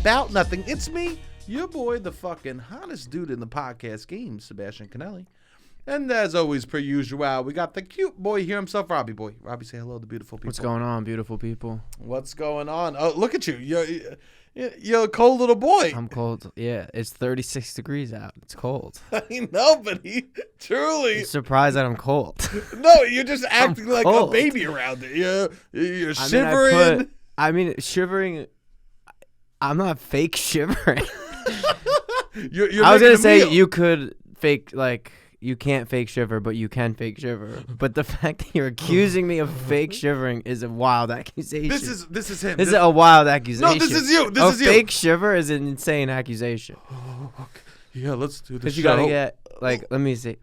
about nothing. It's me, your boy, the fucking hottest dude in the podcast game, Sebastian Conelli. And as always, per usual, we got the cute boy here himself, Robbie boy. Robbie, say hello to beautiful people. What's going on, beautiful people? What's going on? Oh, look at you. You're a cold little boy. I'm cold. Yeah, it's 36 degrees out. It's cold. I know, but he truly... I'm surprised that I'm cold. No, you're just acting like cold. a baby around it. You're shivering. Shivering... I'm not fake shivering. You're I was going to say meal. you could fake, like... You can't fake shiver, but you can fake shiver. But the fact that you're accusing me of fake shivering is a wild accusation. This is him. This is a wild accusation. No, this is you. This is you. Fake shiver is an insane accusation. Okay. Yeah, let's do this. Because you gotta get let me see.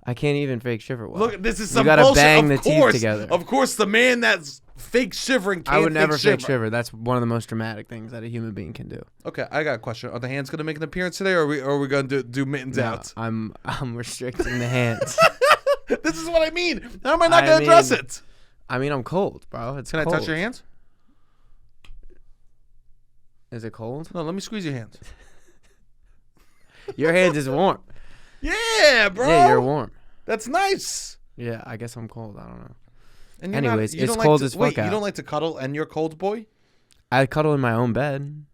I can't even fake shiver well. Look, this is some you gotta bullshit. bang of the course, teeth together. Of course, the man that's fake shivering can't I would never fake fake shiver. That's one of the most dramatic things that a human being can do. Okay, I got a question. Are the hands gonna make an appearance today, or are we gonna do mittens out? I'm restricting the hands. This is what I mean. How am I not gonna address it? I mean, I'm cold, bro. It's Can cold. I touch your hands? Is it cold? No, let me squeeze your hands. Your hands is warm. Yeah, bro. Yeah, you're warm. That's nice. Yeah, I guess I'm cold. I don't know. And anyways, you it's don't cold like as to, fuck wait, out. You don't like to cuddle, and you're cold, boy? I cuddle in my own bed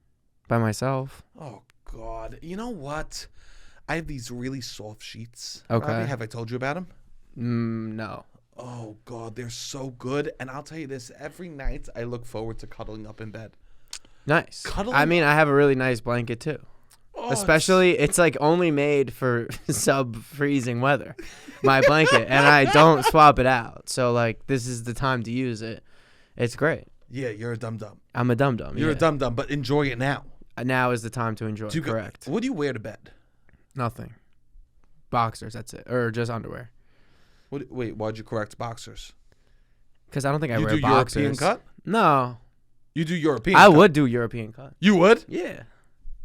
by myself. Oh God! You know what? I have these really soft sheets. Okay. Robbie, have I told you about them? No. Oh God, they're so good. And I'll tell you this: every night I look forward to cuddling up in bed. Nice. Cuddling I mean, I have a really nice blanket too. Oh, Especially, it's like only made for sub-freezing weather. My blanket, and I don't swap it out. So like, this is the time to use it. It's great. Yeah, you're a dum-dum. I'm a dum-dum. You're yeah. a dum-dum, but enjoy it now. Now is the time to enjoy. Correct. What do you wear to bed? Nothing. Boxers. That's it, or just underwear. Wait, why'd you correct boxers? Because I don't think I You wear do boxers. European cut? No. You do European I cut? would do European cut. You would? Yeah.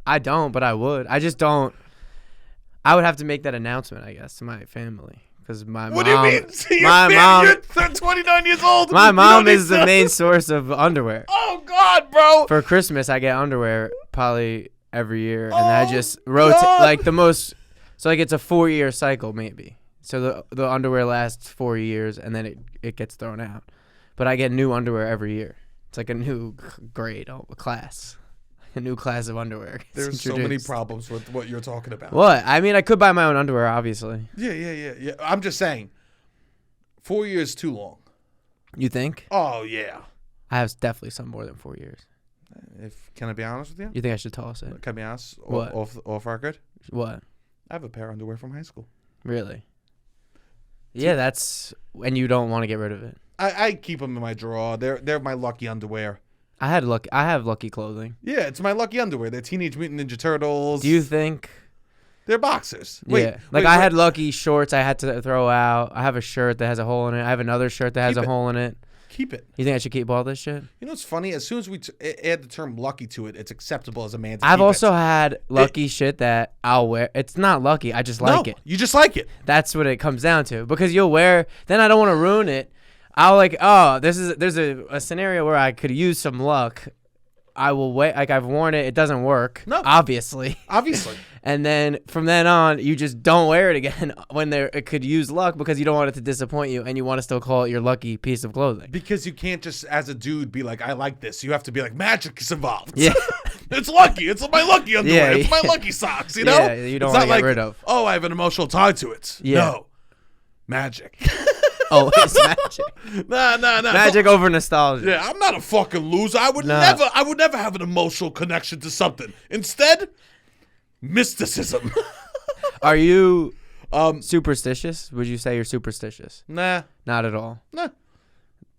I don't, but I would. I just don't. I would have to make that announcement, I guess, to my family. Because my what mom. do you mean? See, you're 29 years old. My mom is the main source of underwear. Oh, God, bro. For Christmas, I get underwear probably every year. And I just rotate like the most. So like it's a 4-year cycle, maybe. So the underwear lasts 4 years and then it gets thrown out. But I get new underwear every year. It's like a new grade, a class. A new class of underwear. There's so many problems with what you're talking about. What? I mean, I could buy my own underwear, obviously. Yeah. I'm just saying, 4 years too long. You think? Oh, yeah. I have definitely some more than 4 years. Can I be honest with you? You think I should toss it? Can I be honest? What? Off record? What? I have a pair of underwear from high school. Really? Yeah, that's... And you don't want to get rid of it? I keep them in my drawer. They're my lucky underwear. I have lucky clothing. Yeah, it's my lucky underwear. They're Teenage Mutant Ninja Turtles. Do you think... They're boxers. I had lucky shorts I had to throw out. I have a shirt that has a hole in it. I have another shirt that has a hole in it. Keep it. You think I should keep all this shit? You know what's funny? As soon as we add the term lucky to it, it's acceptable as a man to I've keep also it. had lucky shit that I'll wear. It's not lucky. I just like it. You just like it. That's what it comes down to. Because you'll wear... Then I don't want to ruin it. I'll like, there's a scenario where I could use some luck. I will wait. Like I've worn it. It doesn't work. No. Obviously. And then from then on, you just don't wear it again when it could use luck because you don't want it to disappoint you and you want to still call it your lucky piece of clothing. Because you can't just, as a dude, be like, I like this. You have to be like, magic is involved. Yeah. It's lucky. It's my lucky underwear. It's my lucky socks, you know? Yeah, you don't want to get rid of. Oh, I have an emotional tie to it. Yeah. No. Magic. Oh, it's magic. Nah. Magic over nostalgia. Yeah, I'm not a fucking loser. I would never have an emotional connection to something. Instead, mysticism. Are you superstitious? Would you say you're superstitious? Nah. Not at all. Nah.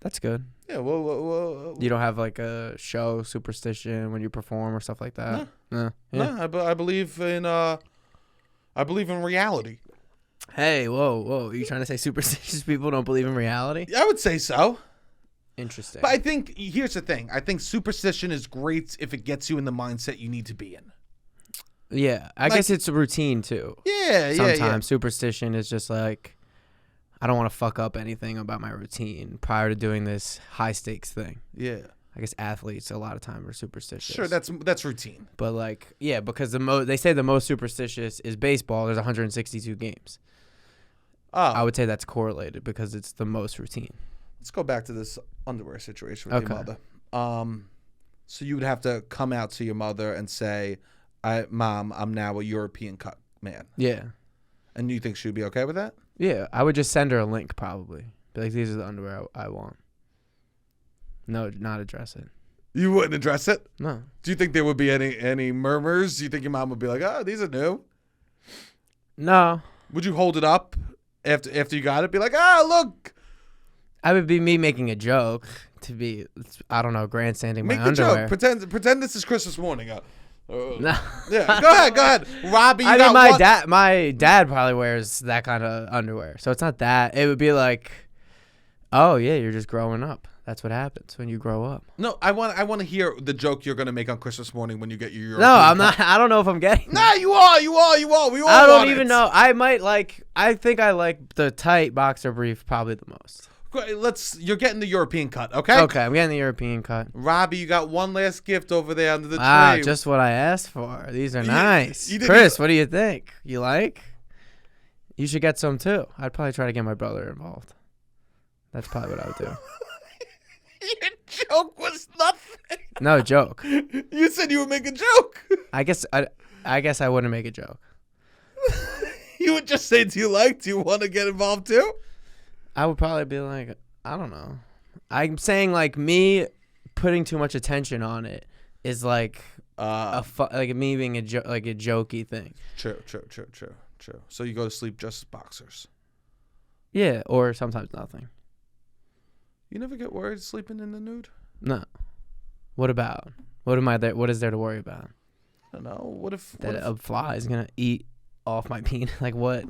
That's good. Yeah, well. You don't have like a show superstition when you perform or stuff like that? No. Yeah. No, I believe in reality. Hey, whoa. Are you trying to say superstitious people don't believe in reality? I would say so. Interesting. But I think, here's the thing. I think superstition is great if it gets you in the mindset you need to be in. Yeah. I guess it's a routine, too. Yeah. Sometimes superstition is just like, I don't want to fuck up anything about my routine prior to doing this high-stakes thing. Yeah. I guess athletes a lot of time are superstitious. Sure, that's routine. But like, yeah, because they say the most superstitious is baseball. There's 162 games. Oh, I would say that's correlated because it's the most routine. let's go back to this underwear situation with your Okay. mother. So you would have to come out to your mother and say, Mom, I'm now a European cut man. Yeah. And you think she would be okay with that? Yeah, I would just send her a link probably. Be like, these are the underwear I want. No, not address it. You wouldn't address it? No. Do you think there would be any murmurs? Do you think your mom would be like, oh, these are new? No. Would you hold it up after you got it? Be like, look. I would be me making a joke to be, I don't know, grandstanding Make my the underwear. joke. Pretend this is Christmas morning. No. Yeah, go ahead. Robbie, you I got mean, one. my dad probably wears that kind of underwear, so it's not that. It would be like, oh yeah, you're just growing up. That's what happens when you grow up. No, I want to hear the joke you're gonna make on Christmas morning when you get your European No, I'm cut. not. I don't know if I'm getting. Nah, you are. We all I don't want even it. know. I might like. I think I like the tight boxer brief probably the most. You're getting the European cut, okay? Okay, I'm getting the European cut. Robbie, you got one last gift over there under the Ah, tree. just what I asked for. These are nice. you didn't Chris, even- what do you think? You like? You should get some too. I'd probably try to get my brother involved. That's probably what I would do. Your joke was nothing. No joke. You said you would make a joke. I guess I wouldn't make a joke. You would just say, do you want to get involved too? I would probably be like, I don't know. I'm saying like me putting too much attention on it is like like me being like a jokey thing. True. So you go to sleep just as boxers. Yeah, or sometimes nothing. You never get worried sleeping in the nude? No. What about? What is there to worry about? I don't know. What if A fly is gonna eat off my penis? Like what?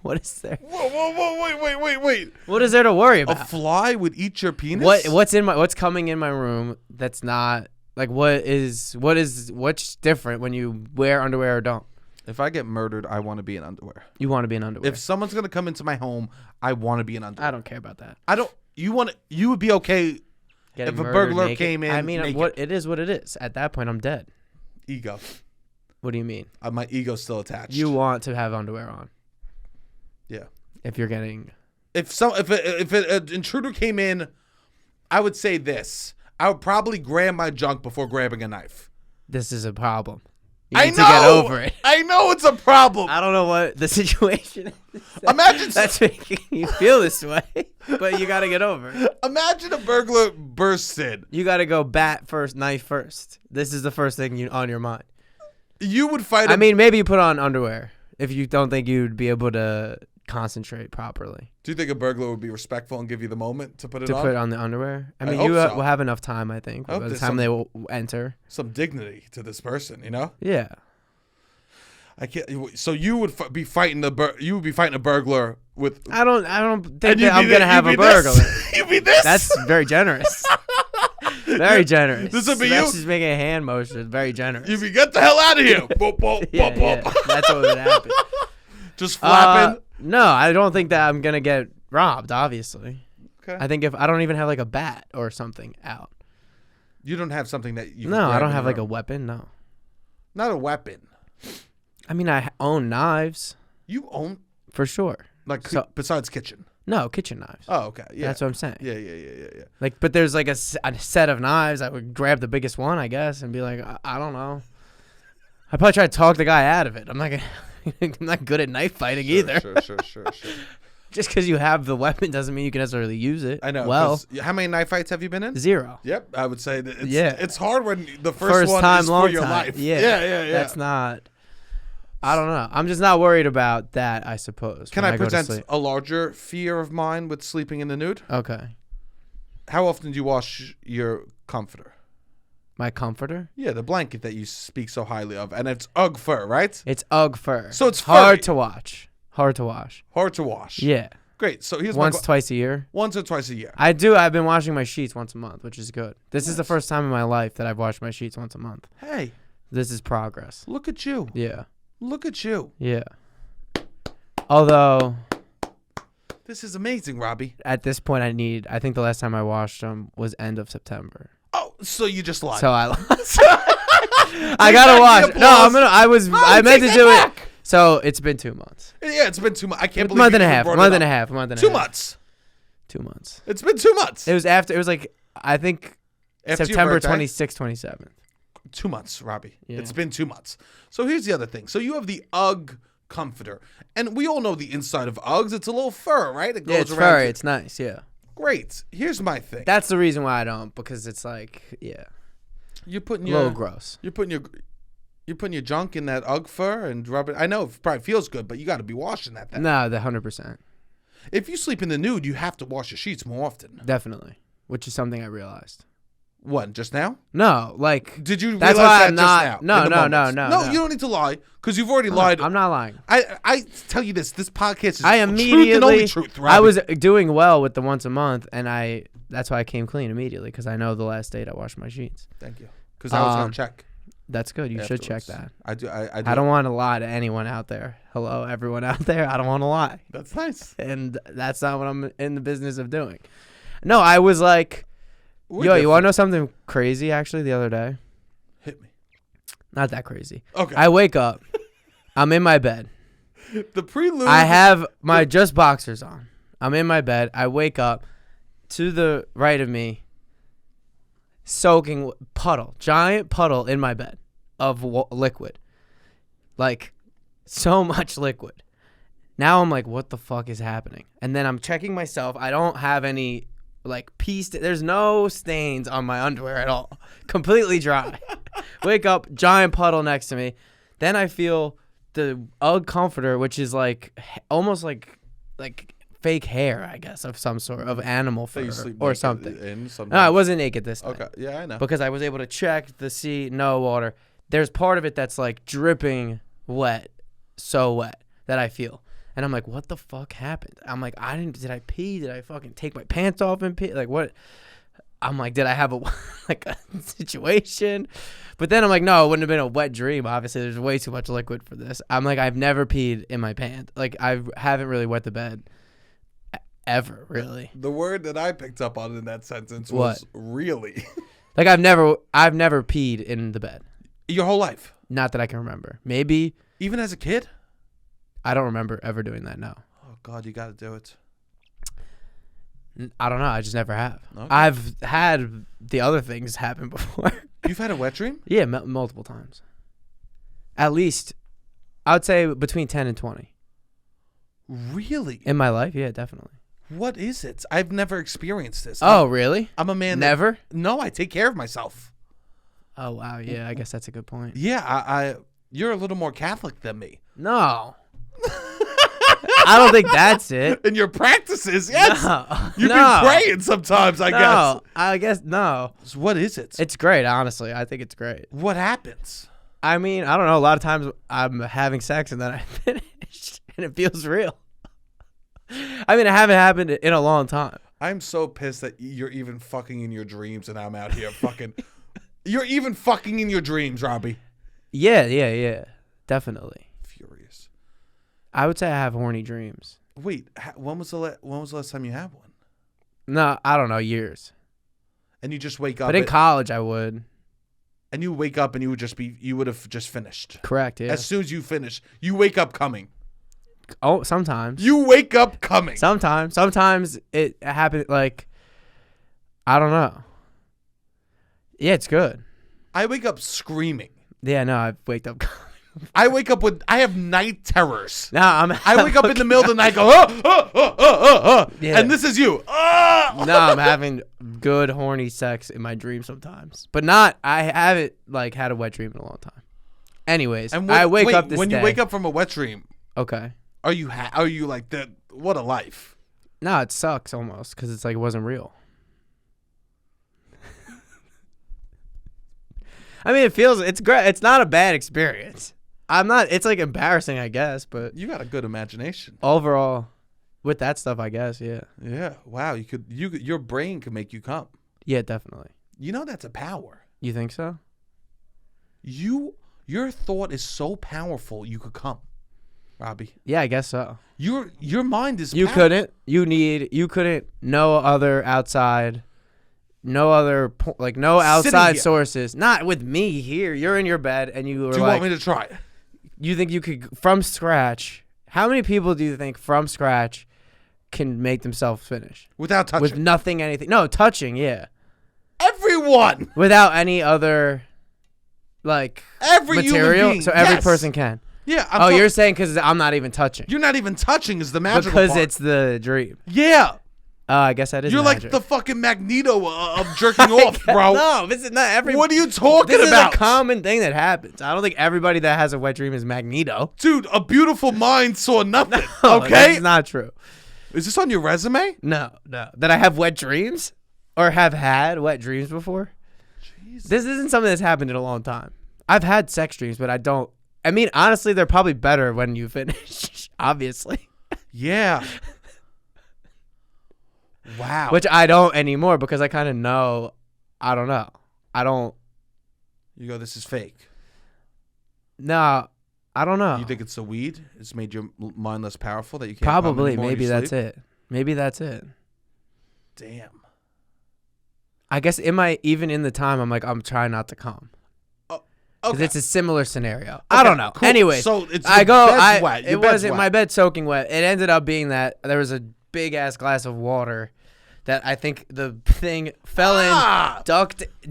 What is there? Whoa, wait. What is there to worry A about? fly would eat your penis? What's coming in my room that's not like what's different when you wear underwear or don't? If I get murdered, I want to be in underwear. You want to be in underwear. If someone's gonna come into my home, I want to be in underwear. I don't care about that. You would be okay Getting if a murdered burglar naked? came in. I mean, naked. what it is. At that point, I'm dead. Ego? What do you mean? My ego's still attached. You want to have underwear on? Yeah. If you're getting, If an intruder came in, I would say this. I would probably grab my junk before grabbing a knife. this is a problem. You I need know. to get over it. I know it's a problem. I don't know what the situation is. Imagine That's making you feel this way, but you got to get over it. Imagine a burglar bursts in. You got to go bat first, knife first. This is the first thing on your mind. You would fight. I mean, maybe you put on underwear if you don't think you'd be able to concentrate properly. Do you think a burglar would be respectful and give you the moment to put it To on? put on the underwear? I mean, hope you so. will have enough time, I think, I hope by the there's time they will enter. Some dignity to this person, you know? Yeah. I can't. So you would be fighting you would be fighting a burglar with. I don't think and that I'm going to have a burglar. You'd be this. That's very generous. Very generous. This would be That's you. just making a hand motion. Very generous. You'd be get the hell out of here. Boop, boop, yeah, boop, yeah. boop. That's what would happen. Just flapping. No, I don't think that I'm going to get robbed, obviously. Okay. I think if I don't even have like a bat or something out. You don't have something that you. No, I don't have like a weapon. No. Not a weapon. I mean, I own knives You own for sure. besides kitchen. No, kitchen knives. Oh, okay. Yeah. That's what I'm saying. Yeah. Like, but there's like a set of knives. I would grab the biggest one, I guess, and be like, I don't know. I'd probably try to talk the guy out of it. I'm not good at knife fighting either. Sure. Just because you have the weapon doesn't mean you can necessarily use it. I know. Well, 'cause how many knife fights have you been in? 0. Yep, I would say that. It's hard when the first one time, is long for your time. life. Yeah. That's not. I don't know. I'm just not worried about that, I suppose. Can when I go to present sleep. a larger fear of mine with sleeping in the nude? Okay. How often do you wash your comforter? My comforter? Yeah, the blanket that you speak so highly of, and it's UGG fur, right? It's UGG fur. So it's hard furry. to watch. Hard to wash. Hard to wash. Yeah. Great. So here's Once, twice a year. once or twice a year. I do. I've been washing my sheets once a month, which is good. This is the first time in my life that I've washed my sheets once a month. Hey, This is progress. look at you. Yeah. Look at you. Yeah. Although This is amazing, Robbie. at this point I think the last time I washed them was end of September. Oh, So you just lied. So I lost. I gotta watch. No, I meant to do it. So it's been 2 months. Yeah, it's been 2 months. I can't believe month and a you half. brought Month it and a up. half. Month and a 2 half. months. 2 months. It's been 2 months. It was after. It was like I think After your September birthday. 26th, 27th. 2 months, Robbie. Yeah. It's been 2 months. So here's the other thing. So you have the UGG comforter, and we all know the inside of UGGs. It's a little fur, right? It goes Yeah, it's around. furry. It's nice. Yeah. Great. Here's my thing. That's the reason why I don't, because it's like, yeah, You're putting a your little gross. You're putting your junk in that UGG fur and rub it. I know it probably feels good, but you got to be washing that thing. No, the 100%. If you sleep in the nude, you have to wash your sheets more often. Definitely. Which is something I realized. What, just now? No, like. Did you That's realize why that I'm not. just now? No. No, you don't need to lie because you've already lied. I'm not lying. I tell you this podcast is I truth and immediately. only truth, Robbie. I was doing well with the once a month, and that's why I came clean immediately, because I know the last date I washed my sheets. Thank you. Because I was going to check. That's good. You should check afterwards. that. I do. I don't want to lie to anyone out there. Hello, everyone out there. I don't want to lie. That's nice. And that's not what I'm in the business of doing. No, I was like, We're yo, you different. want to know something crazy, actually, the other day? Hit me. Not that crazy. Okay. I wake up. I'm in my bed. The prelude. I have my just boxers on. I'm in my bed. I wake up. To the right of me, soaking giant puddle in my bed of liquid. Like, so much liquid. Now I'm like, what the fuck is happening? And then I'm checking myself. I don't have any, like, there's no stains on my underwear at all. Completely dry. Wake up, giant puddle next to me. Then I feel the UGG comforter, which is like, almost like fake hair, I guess, of some sort of animal fur or something. No, I wasn't naked this time. Okay, yeah, I know. Because I was able to check the sea, no water. There's part of it that's like dripping wet, so wet that I feel. And I'm like, what the fuck happened? I'm like, did I pee? Did I fucking take my pants off and pee? Like, what? I'm like, did I have a situation? But then I'm like, no, it wouldn't have been a wet dream. Obviously, there's way too much liquid for this. I'm like, I've never peed in my pants. Like, I haven't really wet the bed. Ever, really. The word that I picked up on in that sentence was really. Like, I've never peed in the bed. Your whole life? Not that I can remember. Maybe. Even as a kid? I don't remember ever doing that, no. Oh, God, you got to do it. I don't know. I just never have. Okay. I've had the other things happen before. You've had a wet dream? Yeah, multiple times. At least, I would say between 10 and 20. Really? In my life? Yeah, definitely. What is it? I've never experienced this. Oh, really? I'm a man. Never? No, I take care of myself. Oh, wow. Yeah, I guess that's a good point. Yeah, you're a little more Catholic than me. No. I don't think that's it. In your practices, yes. No. You've been praying sometimes, I guess. No, I guess no. So what is it? It's great, honestly. I think it's great. What happens? I mean, I don't know. A lot of times I'm having sex and then I finish and it feels real. I mean, it haven't happened in a long time. I'm so pissed that you're even fucking in your dreams and I'm out here fucking. You're even fucking in your dreams, Robbie. Yeah. Definitely. Furious. I would say I have horny dreams. Wait, when was the last time you had one? No, I don't know, years. And you just wake up. But in college, I would. And you wake up and you would have just finished. Correct, yeah. As soon as you finish, you wake up coming. Oh, sometimes. You wake up coming. Sometimes it happens, like, I don't know. Yeah, it's good. I wake up screaming. Yeah, no, I've waked up. I wake up I have night terrors. No, I wake up in the middle of the night, go, Yeah. and this is you. No, I'm having good horny sex in my dreams sometimes, but I haven't like had a wet dream in a long time. Anyways, I wake up this when day. you wake up from a wet dream. Okay. Are you like that? What a life. No, it sucks almost because it's like it wasn't real. I mean, it's great. It's not a bad experience. It's like embarrassing, I guess, but You got a good imagination. overall, with that stuff, I guess, yeah. Yeah. Wow. Your brain could make you come. Yeah, definitely. You know that's a power. You think so? Your thought is so powerful. You could come, Robbie. Yeah, I guess so. Your mind is. You couldn't. You couldn't. No other outside no other no Sitting outside here. sources. Not with me here. You're in your bed and you were Do you like, want me to try it? you think you could from scratch? How many people do you think from scratch can make themselves finish Without touching? with nothing, anything? No, touching, yeah. Everyone. Without any other Every human material, being. so every Yes. person can. Yeah. You're saying because I'm not even touching. You're not even touching is the magical Because part. it's the dream. Yeah. I guess that is You're magic. like the fucking Magneto of jerking off, bro. No, this is not every. What are you talking This about? is a common thing that happens. I don't think everybody that has a wet dream is Magneto. Dude, a beautiful mind saw nothing. No, Okay? that's not true. Is this on your resume? No. That I have wet dreams or have had wet dreams before. Jesus. This isn't something that's happened in a long time. I've had sex dreams, but I don't. I mean, honestly, they're probably better when you finish, obviously. Yeah. Wow. Which I don't anymore because I kind of know. I don't know. I don't. You go, this is fake. No, I don't know. You think it's the weed? It's made your mind less powerful that you can't Probably. come anymore when Maybe you that's sleep? it. Maybe that's it. Damn. I guess even in the time, I'm like, I'm trying not to come. Because Okay. it's a similar scenario. Okay, I don't know. cool. Anyway, So it's I your go. bed's wet. Your It bed's wasn't wet. my bed soaking wet. It ended up being that there was a big ass glass of water that I think the thing fell in,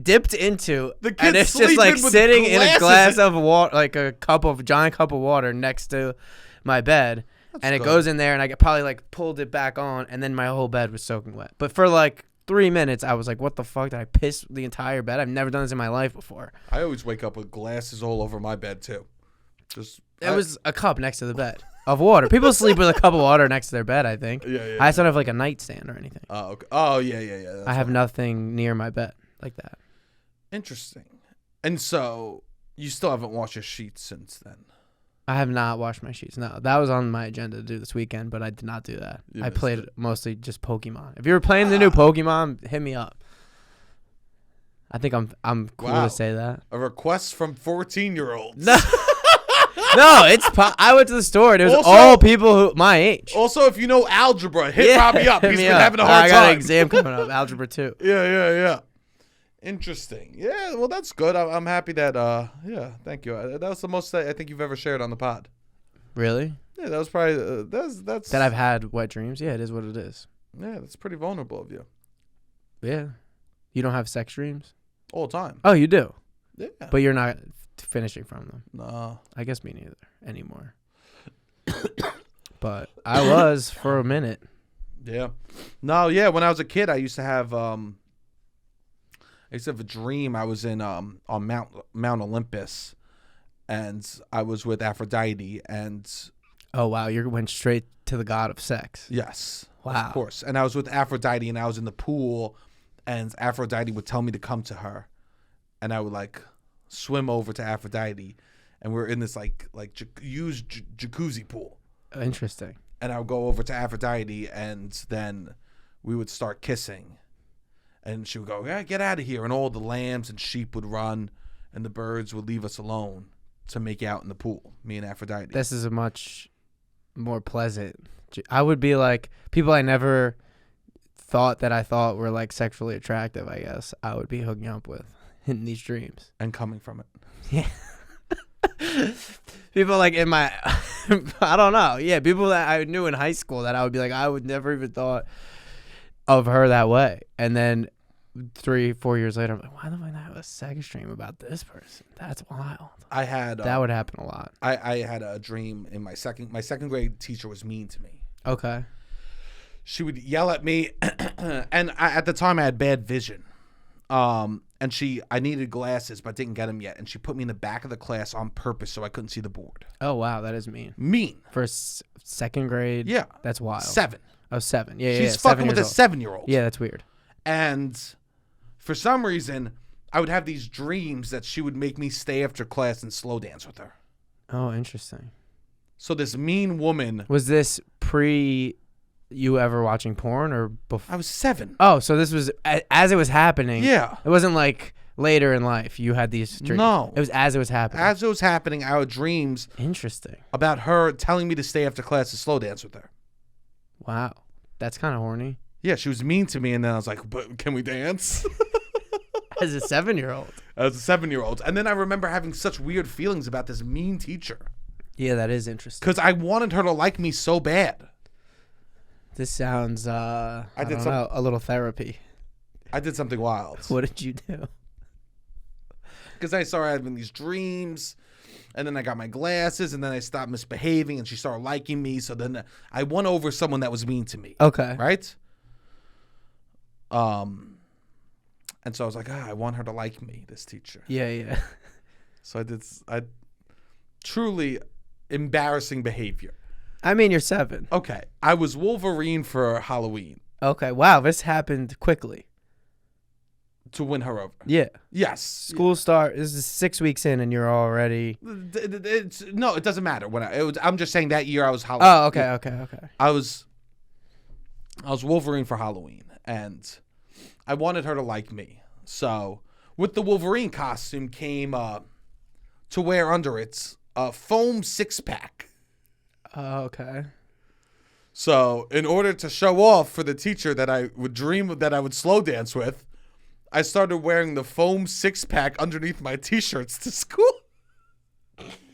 dipped into, The kid's and it's just like sleeping with sitting in a glasses glass in- of water, like a giant cup of water next to my bed, and it good. goes in there, and I probably like pulled it back on, and then my whole bed was soaking wet. But for like 3 minutes, I was like, "What the fuck? Did I piss the entire bed? I've never done this in my life before." I always wake up with glasses all over my bed too. It was a cup next to the bed of water. People sleep with a cup of water next to their bed, I think. Yeah. I just don't have like a nightstand or anything. Oh, okay. Oh, yeah. That's I have right. nothing near my bed like that. Interesting. And so you still haven't washed your sheets since then. I have not washed my sheets. No, that was on my agenda to do this weekend, but I did not do that. You I missed played it. mostly just Pokemon. If you were playing the new Pokemon, hit me up. I think I'm cool Wow. to say that. A request from 14-year-olds. No, no, I went to the store and it was Also- all people who my age. Also, if you know algebra, hit Robbie up. hit He's me been up. having a hard I got time. an exam coming up, Algebra 2. Yeah. Interesting. Yeah, well, that's good. I'm happy that, yeah, thank you. That was the most I think you've ever shared on the pod. Really? Yeah, that was probably, that's. That I've had wet dreams? Yeah, it is what it is. Yeah, that's pretty vulnerable of you. Yeah. You don't have sex dreams? All the time. Oh, you do? Yeah. But you're not finishing from them. No. I guess me neither anymore. But I was for a minute. Yeah. No, yeah, when I was a kid, I used to have a dream. I was in on Mount Olympus, and I was with Aphrodite, and Oh, wow. You went straight to the god of sex. yes, Wow. of course. And I was with Aphrodite, and I was in the pool, and Aphrodite would tell me to come to her, and I would like swim over to Aphrodite, and we're in this used jacuzzi pool, Interesting. and I would go over to Aphrodite, and then we would start kissing, and she would go, "Yeah, get out of here," and all the lambs and sheep would run, and the birds would leave us alone to make out in the pool, me and Aphrodite. This is a much more pleasant. I would be like, people I never thought that I thought were like sexually attractive, I guess, I would be hooking up with in these dreams. and coming from it. Yeah. People like in my, I don't know. Yeah, people that I knew in high school that I would be like, I would never even thought of her that way. And then 3-4 years later, I'm like, why the fuck did I have a sex dream about this person? That's wild. I had That would happen a lot. I had a dream in my second grade teacher was mean to me. Okay. She would yell at me, and at the time I had bad vision. And I needed glasses, but didn't get them yet. And she put me in the back of the class on purpose so I couldn't see the board. Oh, wow. That is mean. Mean. For second grade? Yeah. That's wild. 7. Oh, 7. Yeah, She's yeah. fucking with a 7-year-old. Yeah, that's weird. And for some reason, I would have these dreams that she would make me stay after class and slow dance with her. Oh, interesting. So this mean woman. Was this pre you ever watching porn or before? I was 7. Oh, so this was as it was happening. Yeah. It wasn't like later in life you had these dreams. No. It was as it was happening. As it was happening, I had dreams Interesting. about her telling me to stay after class to slow dance with her. Wow. That's kind of horny. Yeah, she was mean to me, and then I was like, "But can we dance?" As a 7-year-old. As a 7-year-old, and then I remember having such weird feelings about this mean teacher Yeah, that is interesting. because I wanted her to like me so bad. This sounds, I don't know, a little therapy. I did something wild. What did you do? Because I started having these dreams, and then I got my glasses, and then I stopped misbehaving, and she started liking me. So then I won over someone that was mean to me. Okay. Right? And so I was like, I want her to like me, this teacher. Yeah. So I truly embarrassing behavior. I mean, you're 7. Okay. I was Wolverine for Halloween Okay. Wow, this happened quickly. to win her over. Yeah. Yes. School start. This is 6 weeks in, and you're already. No, it doesn't matter. I'm just saying that year I was Halloween. Oh, okay. I was Wolverine for Halloween, and I wanted her to like me. So with the Wolverine costume came to wear under it a foam 6-pack. Oh, okay. So in order to show off for the teacher that I would dream that I would slow dance with, I started wearing the foam 6-pack underneath my t-shirts to school.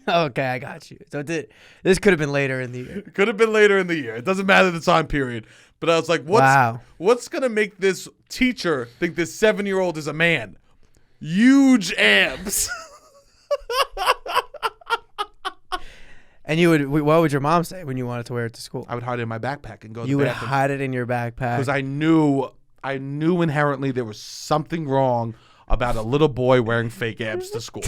Okay, I got you. So this could have been later in the year. It could have been later in the year. It doesn't matter the time period. But I was like, what's going to make this teacher think this 7-year-old is a man? Huge abs. And what would your mom say when you wanted to wear it to school? I would hide it in my backpack and go to You the would bathroom. hide it in your backpack. Because I knew inherently there was something wrong about a little boy wearing fake abs to school.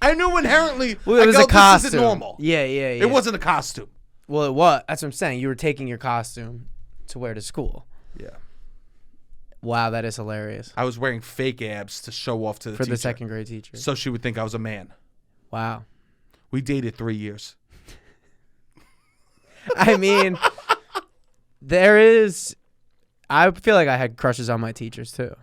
I knew inherently. Well, it was a costume. This isn't normal. Yeah. It wasn't a costume. Well, it was. That's what I'm saying. You were taking your costume to wear to school. Yeah. Wow, that is hilarious. I was wearing fake abs to show off to the For teacher. the second grade teacher. So she would think I was a man. Wow. We dated 3 years. I mean, I feel like I had crushes on my teachers too.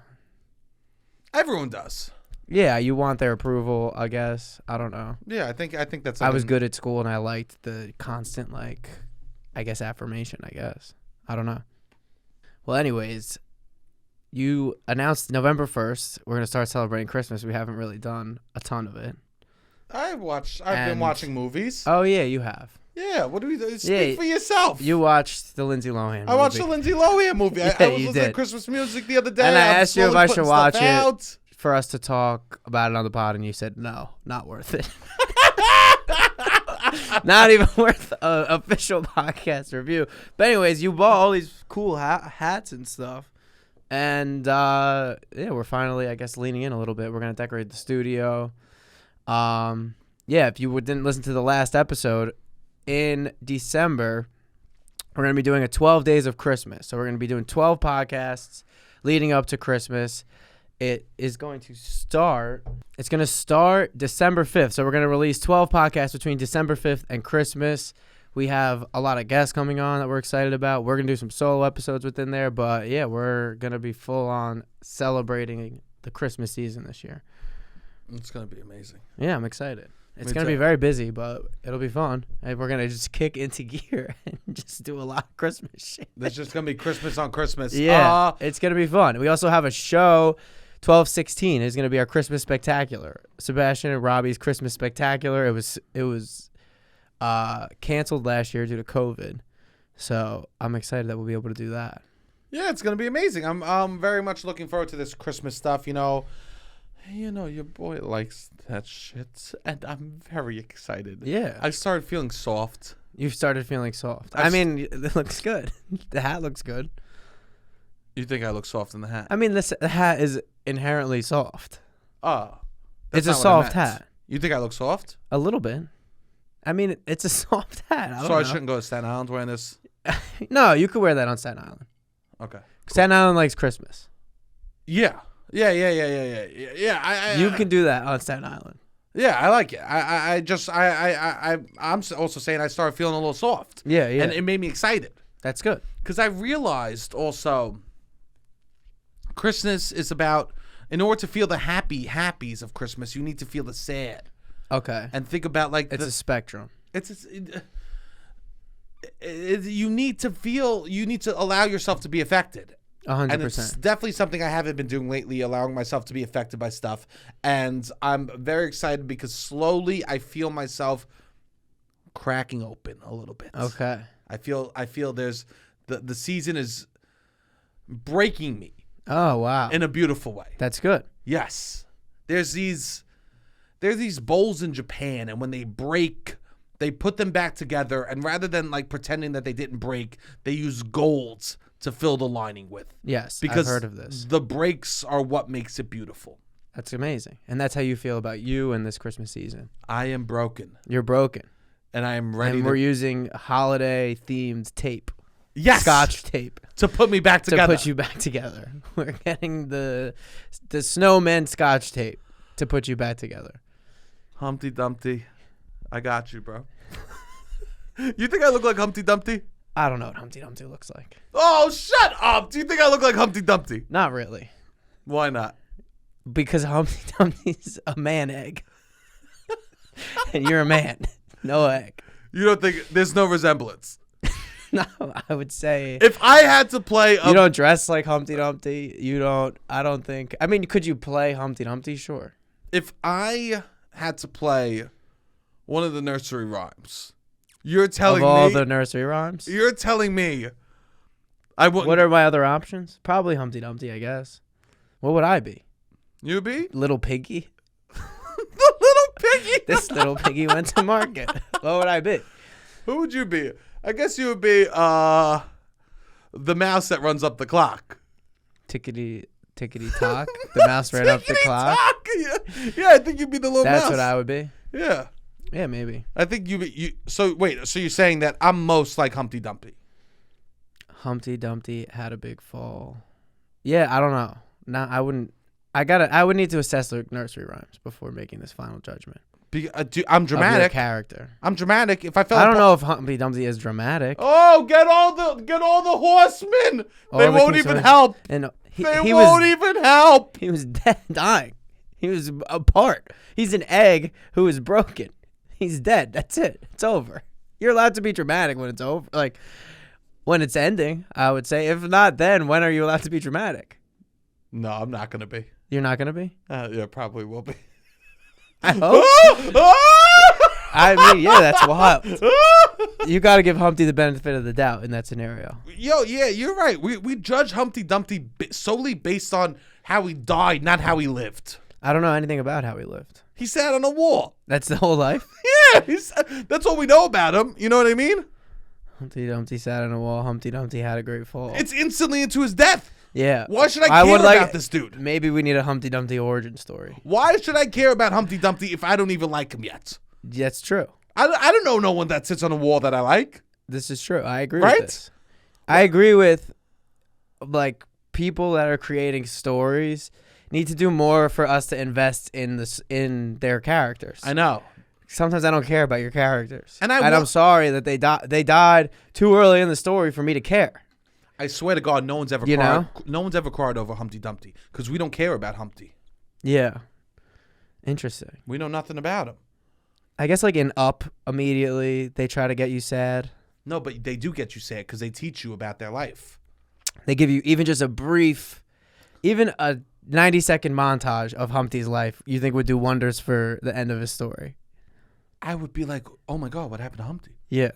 Everyone does. Yeah, you want their approval, I guess. I don't know. Yeah, I think that's. I was good at school, and I liked the constant, I guess, affirmation, I guess. I don't know. Well, anyways, you announced November 1st. We're going to start celebrating Christmas. We haven't really done a ton of it. I've been watching movies. Oh, yeah, you have. Yeah, what do we do? Speak for yourself. You watched the Lindsay Lohan movie. I watched the Lindsay Lohan movie. Yeah, I was you listening to did. Christmas music the other day. And I asked you if I should watch out. it for us to talk about it on the pod, and you said, no, not worth it. Not even worth an official podcast review. But anyways, you bought all these cool hats and stuff. And, we're finally, I guess, leaning in a little bit. We're going to decorate the studio. If you didn't listen to the last episode, in December, we're going to be doing a 12 days of Christmas. So we're going to be doing 12 podcasts leading up to Christmas. It's going to start December 5th. So we're going to release 12 podcasts between December 5th and Christmas. We have a lot of guests coming on that we're excited about. We're going to do some solo episodes within there. But, yeah, we're going to be full on celebrating the Christmas season this year. It's going to be amazing. Yeah, I'm excited. It's going to be very busy, but it'll be fun. And we're going to just kick into gear and just do a lot of Christmas shit. There's just going to be Christmas on Christmas. Yeah, it's going to be fun. We also have a show, 12/16 is going to be our Christmas Spectacular. Sebastian and Robbie's Christmas Spectacular. It was canceled last year due to COVID. So I'm excited that we'll be able to do that. Yeah, it's going to be amazing. I'm very much looking forward to this Christmas stuff, your boy likes that shit, and I'm very excited. Yeah. I started feeling soft. You've started feeling soft. I mean, it looks good. The hat looks good. You think I look soft in the hat? I mean, the hat is inherently soft. Oh. It's a soft hat. You think I look soft? A little bit. I mean, it's a soft hat. I don't know. I shouldn't go to Staten Island wearing this? No, you could wear that on Staten Island. Okay. Cool. Staten Island likes Christmas. Yeah. Yeah. You can do that on Staten Island. Yeah, I like it. I'm also saying I started feeling a little soft. Yeah. And it made me excited. That's good. Because I realized also Christmas is about, in order to feel the happies of Christmas, you need to feel the sad. Okay. And think about it's a spectrum. It's you need to allow yourself to be affected. 100%. And it's definitely something I haven't been doing lately, allowing myself to be affected by stuff. And I'm very excited because slowly I feel myself cracking open a little bit. Okay. I feel there's the season is breaking me. Oh, wow. In a beautiful way. That's good. Yes. There's these bowls in Japan, and when they break, they put them back together, and rather than like pretending that they didn't break, they use golds to fill the lining with. Yes, because I've heard of this. The breaks are what makes it beautiful. That's amazing. And that's how you feel about you in this Christmas season. I am broken. You're broken. And I am ready. And we're using holiday-themed tape. Yes. Scotch tape. To put me back together. To put you back together. We're getting the snowman Scotch tape to put you back together. Humpty Dumpty, I got you, bro. You think I look like Humpty Dumpty? I don't know what Humpty Dumpty looks like. Oh, shut up. Do you think I look like Humpty Dumpty? Not really. Why not? Because Humpty Dumpty's a man egg. And you're a man. No egg. You don't think there's no resemblance? No, I would say. If I had to play you don't dress like Humpty Dumpty. You don't. I don't think. I mean, could you play Humpty Dumpty? Sure. If I had to play one of the nursery rhymes, you're telling me. Of all the nursery rhymes? You're telling me. I wouldn't. What are my other options? Probably Humpty Dumpty, I guess. What would I be? You be? Little Piggy. The little piggy. This little piggy went to market. What would I be? Who would you be? I guess you would be the mouse that runs up the clock. Tickety tock. The mouse ran up the clock. Yeah, I think you'd be the little mouse. That's what I would be. Yeah. Yeah, maybe. I think you. So wait. So you're saying that I'm most like Humpty Dumpty? Humpty Dumpty had a big fall. Yeah, I don't know. No, I wouldn't. I would need to assess the nursery rhymes before making this final judgment. I'm dramatic. Of your character. I'm dramatic. If I felt I don't know if Humpty Dumpty is dramatic. Oh, get all the horsemen. They won't even help. And they won't even help. He was dead, dying. He was apart. He's an egg who is broken. He's dead. That's it. It's over. You're allowed to be dramatic when it's over. Like when it's ending, I would say. If not, then when are you allowed to be dramatic? No, I'm not gonna be. You're not gonna be? Yeah, probably will be. I hope. I mean, yeah, that's wild. You got to give Humpty the benefit of the doubt in that scenario. Yo, yeah, you're right. We judge Humpty Dumpty solely based on how he died, not how he lived. I don't know anything about how he lived. He sat on a wall. That's the whole life? Yeah, that's all we know about him. You know what I mean? Humpty Dumpty sat on a wall. Humpty Dumpty had a great fall. It's instantly into his death. Yeah. Why should I care about this dude? Maybe we need a Humpty Dumpty origin story. Why should I care about Humpty Dumpty if I don't even like him yet? That's true. I don't know no one that sits on a wall that I like. This is true. I agree right? with this. I agree with, like, people that are creating stories need to do more for us to invest in their characters. I know. Sometimes I don't care about your characters. And I'm sorry that they died too early in the story for me to care. I swear to God, no one's ever cried. No one's ever cried over Humpty Dumpty because we don't care about Humpty. Yeah. Interesting. We know nothing about him. I guess like in Up, immediately they try to get you sad. No, but they do get you sad because they teach you about their life. They give you even just a brief, even a 90-second montage of Humpty's life you think would do wonders for the end of his story. I would be like, oh my God, what happened to Humpty? Yeah.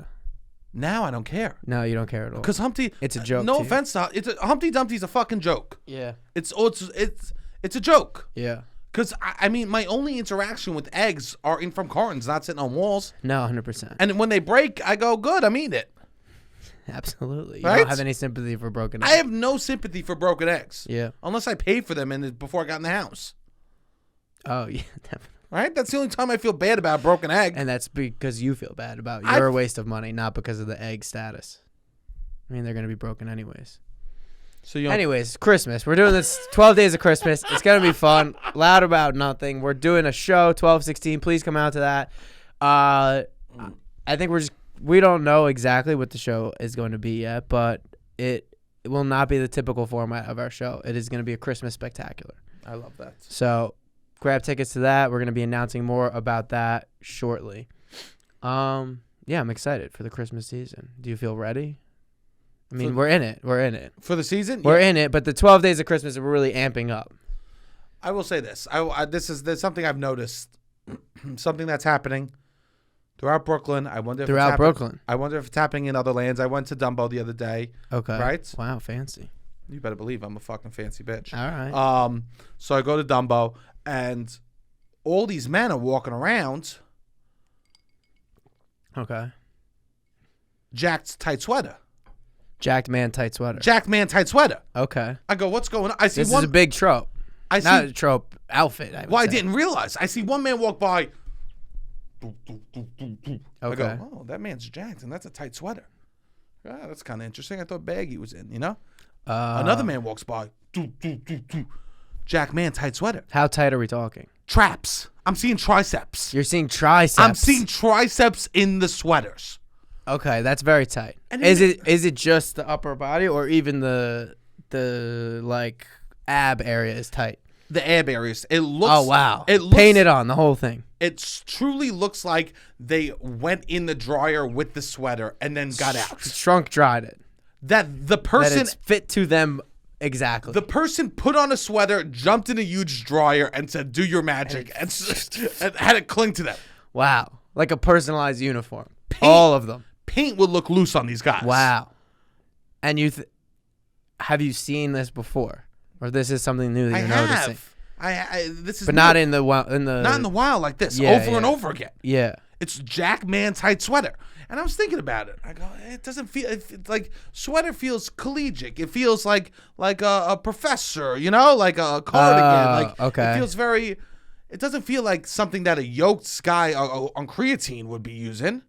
Now I don't care. No, you don't care at all. Because Humpty, it's a joke. No offense to Humpty Dumpty's a fucking joke. Yeah. It's a joke. Yeah. Because I mean, my only interaction with eggs are in from cartons, not sitting on walls. No, 100%. And when they break, I go, good, I'm eating it. Absolutely. You right? don't have any sympathy for broken eggs. I have no sympathy for broken eggs. Yeah. Unless I paid for them before I got in the house. Oh, yeah, definitely. Right? That's the only time I feel bad about a broken egg. And that's because you feel bad about your waste of money, not because of the egg status. I mean, they're going to be broken anyways. So anyways, Christmas. We're doing this 12 days of Christmas. It's going to be fun. Loud About Nothing. We're doing a show, 12/16. Please come out to that. I think we don't know exactly what the show is going to be yet, but it will not be the typical format of our show. It is going to be a Christmas spectacular. I love that. So grab tickets to that. We're going to be announcing more about that shortly. Yeah, Yeah, I'm excited for the Christmas season. Do you feel ready? I mean, we're in it. We're in it. For the season? We're in it, but the 12 days of Christmas are really amping up. I will say this. There's something I've noticed. Something that's happening throughout Brooklyn. I wonder if I wonder if it's happening in other lands. I went to Dumbo the other day. Okay. Right? Wow, fancy. You better believe I'm a fucking fancy bitch. All right. So I go to Dumbo, and all these men are walking around. Okay. Jacked tight sweater. Jacked man tight sweater. Jacked man tight sweater. Okay. I go, what's going on? I see this is a big trope. Not a trope outfit. I didn't realize. I see one man walk by. Okay. I go, oh, that man's jacked, and that's a tight sweater. Ah, that's kind of interesting. I thought baggy was in, you know? Another man walks by. Jack man, tight sweater. How tight are we talking? Traps. I'm seeing triceps. You're seeing triceps. I'm seeing triceps in the sweaters. Okay, that's very tight. Is it just the upper body, or even the like ab area is tight? The ab areas. It looks. Oh wow! It looks, painted on the whole thing. It truly looks like they went in the dryer with the sweater and then got out. Shrunk dried it. That the person that it's fit to them exactly. The person put on a sweater, jumped in a huge dryer, and said, "Do your magic," and had it cling to them. Wow, like a personalized uniform. All of them. Paint would look loose on these guys. Wow. And have you seen this before, or this is something new that you're noticing? This is, but new. Not in the wild like this, yeah, over and over again. Yeah. It's Jack man tight sweater. And I was thinking about it. I go, it doesn't feel it's like sweater feels collegiate. It feels like a professor, you know, like a cardigan. Okay. It feels very. It doesn't feel like something that a yoked guy on creatine would be using.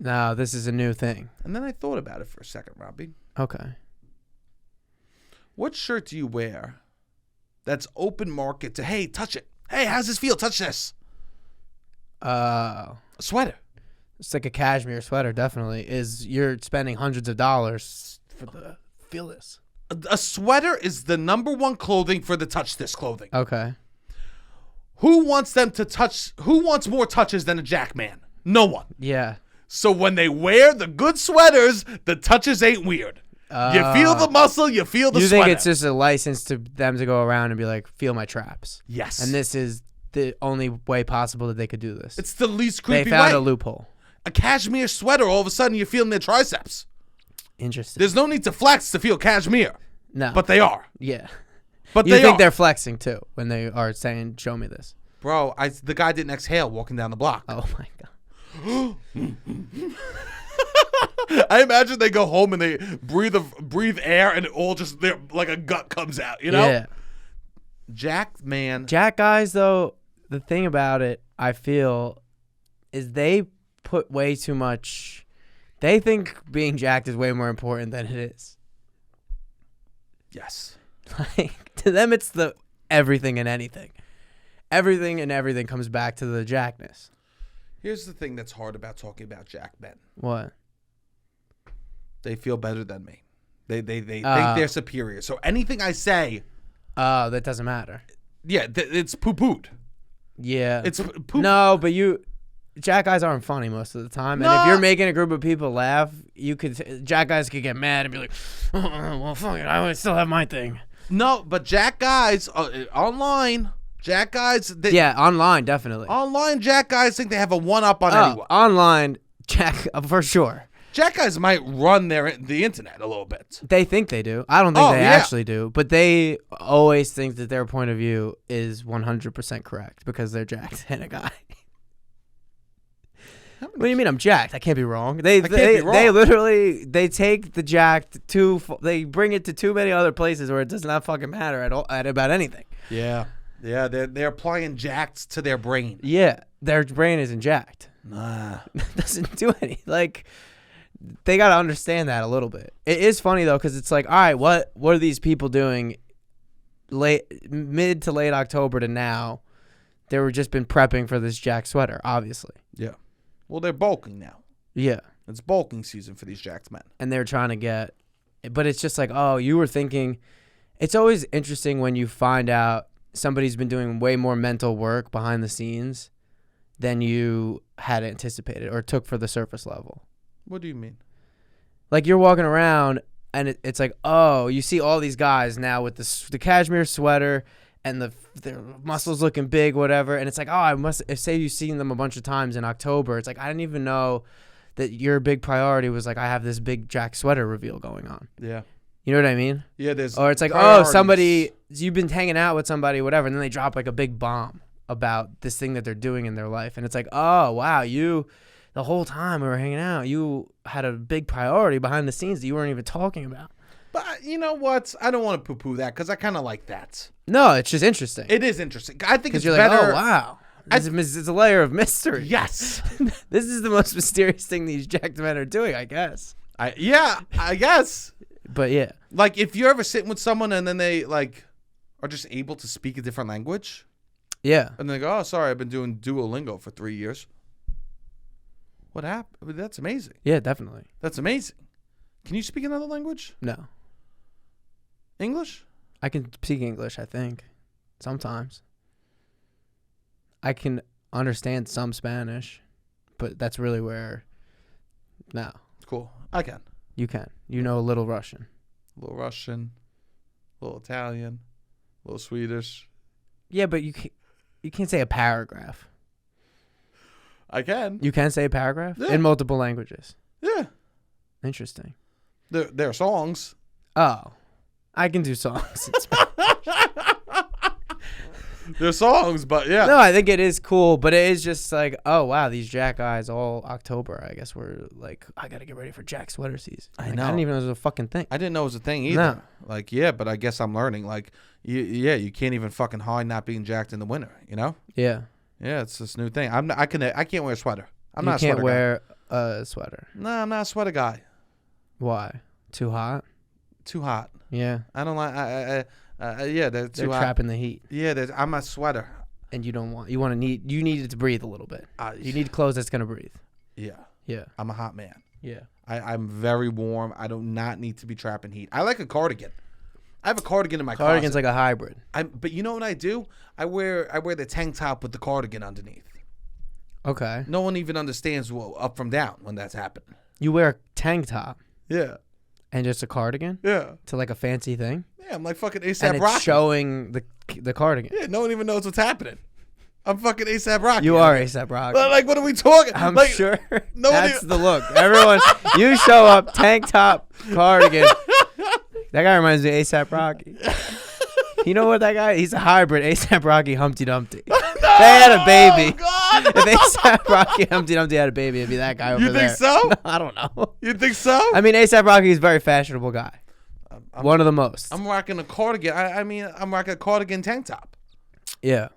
No, this is a new thing. And then I thought about it for a second, Robbie. Okay. What shirt do you wear that's open market to, hey, touch it. Hey, how's this feel? Touch this. A sweater. It's like a cashmere sweater, definitely. You're spending hundreds of dollars for the feel this. A sweater is the number one clothing for the touch this clothing. Okay. Who wants more touches than a Jack man? No one. Yeah. So when they wear the good sweaters, the touches ain't weird. You feel the muscle, you feel the sweater. You think it's just a license to them to go around and be like, feel my traps. Yes. And this is the only way possible that they could do this. It's the least creepy way. They found a loophole. A cashmere sweater, all of a sudden you're feeling their triceps. Interesting. There's no need to flex to feel cashmere. No. But they are. Yeah. But you think they're flexing too when they are saying, show me this. Bro, the guy didn't exhale walking down the block. Oh my God. I imagine they go home and they breathe air and it all just like a gut comes out, you know? Yeah. Jack guys, though, the thing about it, I feel, is they put way too much. They think being jacked is way more important than it is. Yes. Like, to them, it's the everything and anything. Everything and everything comes back to the jackness. Here's the thing that's hard about talking about Jack men. What? They feel better than me. They think they're superior. So anything I say, that doesn't matter. Yeah, it's poo-pooed. Yeah. It's poo. No, but Jack guys aren't funny most of the time. No. And if you're making a group of people laugh, Jack guys could get mad and be like, oh, well, fuck it, I still have my thing. No, but Jack guys online. Jack guys. Yeah, online, definitely. Online, Jack guys think they have a one-up on anyone. Online, Jack, for sure. Jack guys might run the internet a little bit. They think they do. I don't think they actually do. But they always think that their point of view is 100% correct because they're jacked and a guy. What do you mean I'm jacked? I can't be wrong. They literally take the jacked they bring it to too many other places where it does not fucking matter at all about anything. Yeah. Yeah, they're applying jacked to their brain. Yeah, their brain isn't jacked. Nah. It doesn't do any. Like, they got to understand that a little bit. It is funny, though, because it's like, all right, what are these people doing mid to late October to now? They were just been prepping for this jack sweater, obviously. Yeah. Well, they're bulking now. Yeah. It's bulking season for these jacked men. And they're trying to get, but it's just like, oh, you were thinking, it's always interesting when you find out somebody's been doing way more mental work behind the scenes than you had anticipated or took for the surface level. What do you mean? Like you're walking around and it's like, oh, you see all these guys now with the cashmere sweater and their muscles looking big, whatever. And it's like, oh, say you've seen them a bunch of times in October. It's like, I didn't even know that your big priority was like, I have this big Jack sweater reveal going on. Yeah. You know what I mean? Yeah, there's Or it's like, priorities. you've been hanging out with somebody, whatever, and then they drop like a big bomb about this thing that they're doing in their life. And it's like, oh, wow, the whole time we were hanging out, you had a big priority behind the scenes that you weren't even talking about. But you know what? I don't want to poo-poo that because I kind of like that. No, it's just interesting. It is interesting. I think it's you're better. Like, oh, wow. It's a layer of mystery. Yes. This is the most mysterious thing these jacked men are doing, I guess. I guess. But yeah. Like if you're ever sitting with someone and then they like are just able to speak a different language. Yeah. And they go, oh, sorry, I've been doing Duolingo for 3 years. What happened? I mean, that's amazing. Yeah, definitely. That's amazing. Can you speak another language? No. English? I can speak English, I think. Sometimes. I can understand some Spanish, but that's really where... No. Cool. I can. You can. You know a little Russian. A little Russian, a little Italian, a little Swedish. Yeah, but you can't say a paragraph. I can. You can say a paragraph? Yeah. In multiple languages. Yeah. Interesting. They're songs. Oh. I can do songs in Spanish. They're songs, but yeah. No, I think it is cool, but it is just like, oh, wow, these Jack guys all October. I guess we're like, I got to get ready for Jack sweater season. I Like, know. I didn't even know it was a fucking thing. I didn't know it was a thing either. No. Like, yeah, but I guess I'm learning. Like, you can't even fucking hide not being jacked in the winter, you know? Yeah. Yeah, it's this new thing. I can't wear a sweater. I'm You not a sweater can't wear a sweater. guy. No, I'm not a sweater guy. Why? Too hot? Too hot. Yeah. I don't like. Yeah, they're too They're hot. trapping the heat. Yeah, I'm a sweater. And you need it to breathe a little bit. You need clothes that's going to breathe. Yeah. Yeah. I'm a hot man. Yeah. I'm very warm. I do not need to be trapping heat. I like a cardigan. I have a cardigan in my Cardigan's closet. like a hybrid. But you know what I do? I wear the tank top with the cardigan underneath. Okay. No one even understands up from down when that's happening. You wear a tank top Yeah. and just a cardigan Yeah. to like a fancy thing? Yeah, I'm like fucking ASAP And it's Rocky. showing the cardigan. Yeah, no one even knows what's happening. I'm fucking ASAP Rocky. You are A$AP Rocky. Like, what are we talking? I'm like, sure no one that's even- the look. Everyone, you show up, tank top, cardigan. That guy reminds me of A$AP Rocky. You know what that guy? He's a hybrid A$AP Rocky, Humpty Dumpty. No, They had a baby. God. If A$AP Rocky, Humpty Dumpty had a baby, it'd be that guy over You there. think so? No, I don't know. You think so? I mean, A$AP Rocky is a very fashionable guy. One of the most. I'm rocking a cardigan. I'm rocking a cardigan tank top. Yeah.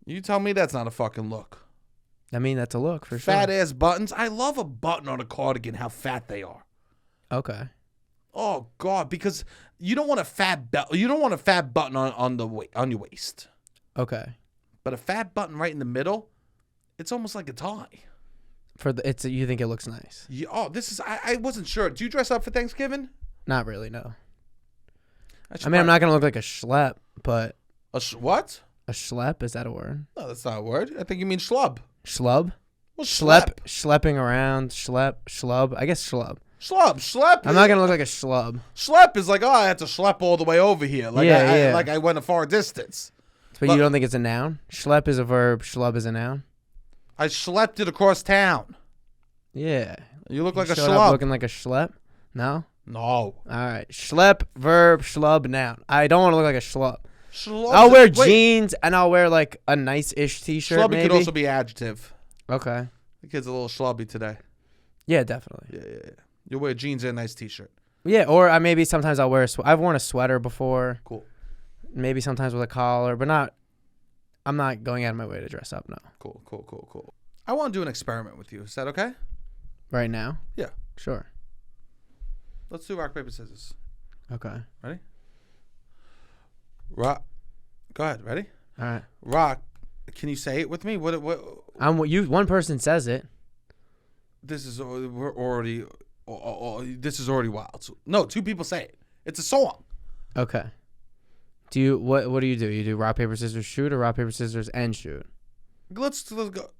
You tell me that's not a fucking look. I mean, that's a look for sure. Fat ass buttons. I love a button on a cardigan. How fat they are. Okay. Oh God, because you don't want a fat belt. You don't want a fat button on your waist. Okay. But a fat button right in the middle, it's almost like a tie. You think it looks nice? This is. I wasn't sure. Do you dress up for Thanksgiving? Not really, no. I I mean, I'm not gonna look like a schlep, but what? a schlep, is that a word? No, that's not a word. I think you mean schlub. Schlub? Well, Schlepping around, schlub. I guess schlub. Schlep. I'm not gonna look like a schlub. Schlep is like, oh, I had to schlep all the way over here. Like, Yeah, yeah. like I went a far distance. But you don't think it's a noun? Schlep is a verb. Schlub is a noun. I schlepped it across town. Yeah. You look like a Showed up schlub. looking like a schlep? No. No. All right. Schlep, verb, schlub, noun. I don't want to look like a schlub. Schlub. I'll wear jeans and I'll wear like a nice-ish t-shirt. Schlubby maybe. could also be adjective. Okay. The kid's a little schlubby today. Yeah, definitely. Yeah. You'll wear jeans and a nice t-shirt. Yeah, or maybe sometimes I'll wear I've worn a sweater before. Cool. Maybe sometimes with a collar, but I'm not going out of my way to dress up, no. Cool. I want to do an experiment with you. Is that okay? Right now? Yeah. Sure. Let's do rock, paper, scissors. Okay. Ready? Rock. Go ahead. Ready? All right. Rock. Can you say it with me? What? One person says it. This is this is already wild. No, two people say it. It's a song. Okay. What do? You do rock, paper, scissors, shoot, or rock, paper, scissors, and shoot? Let's go.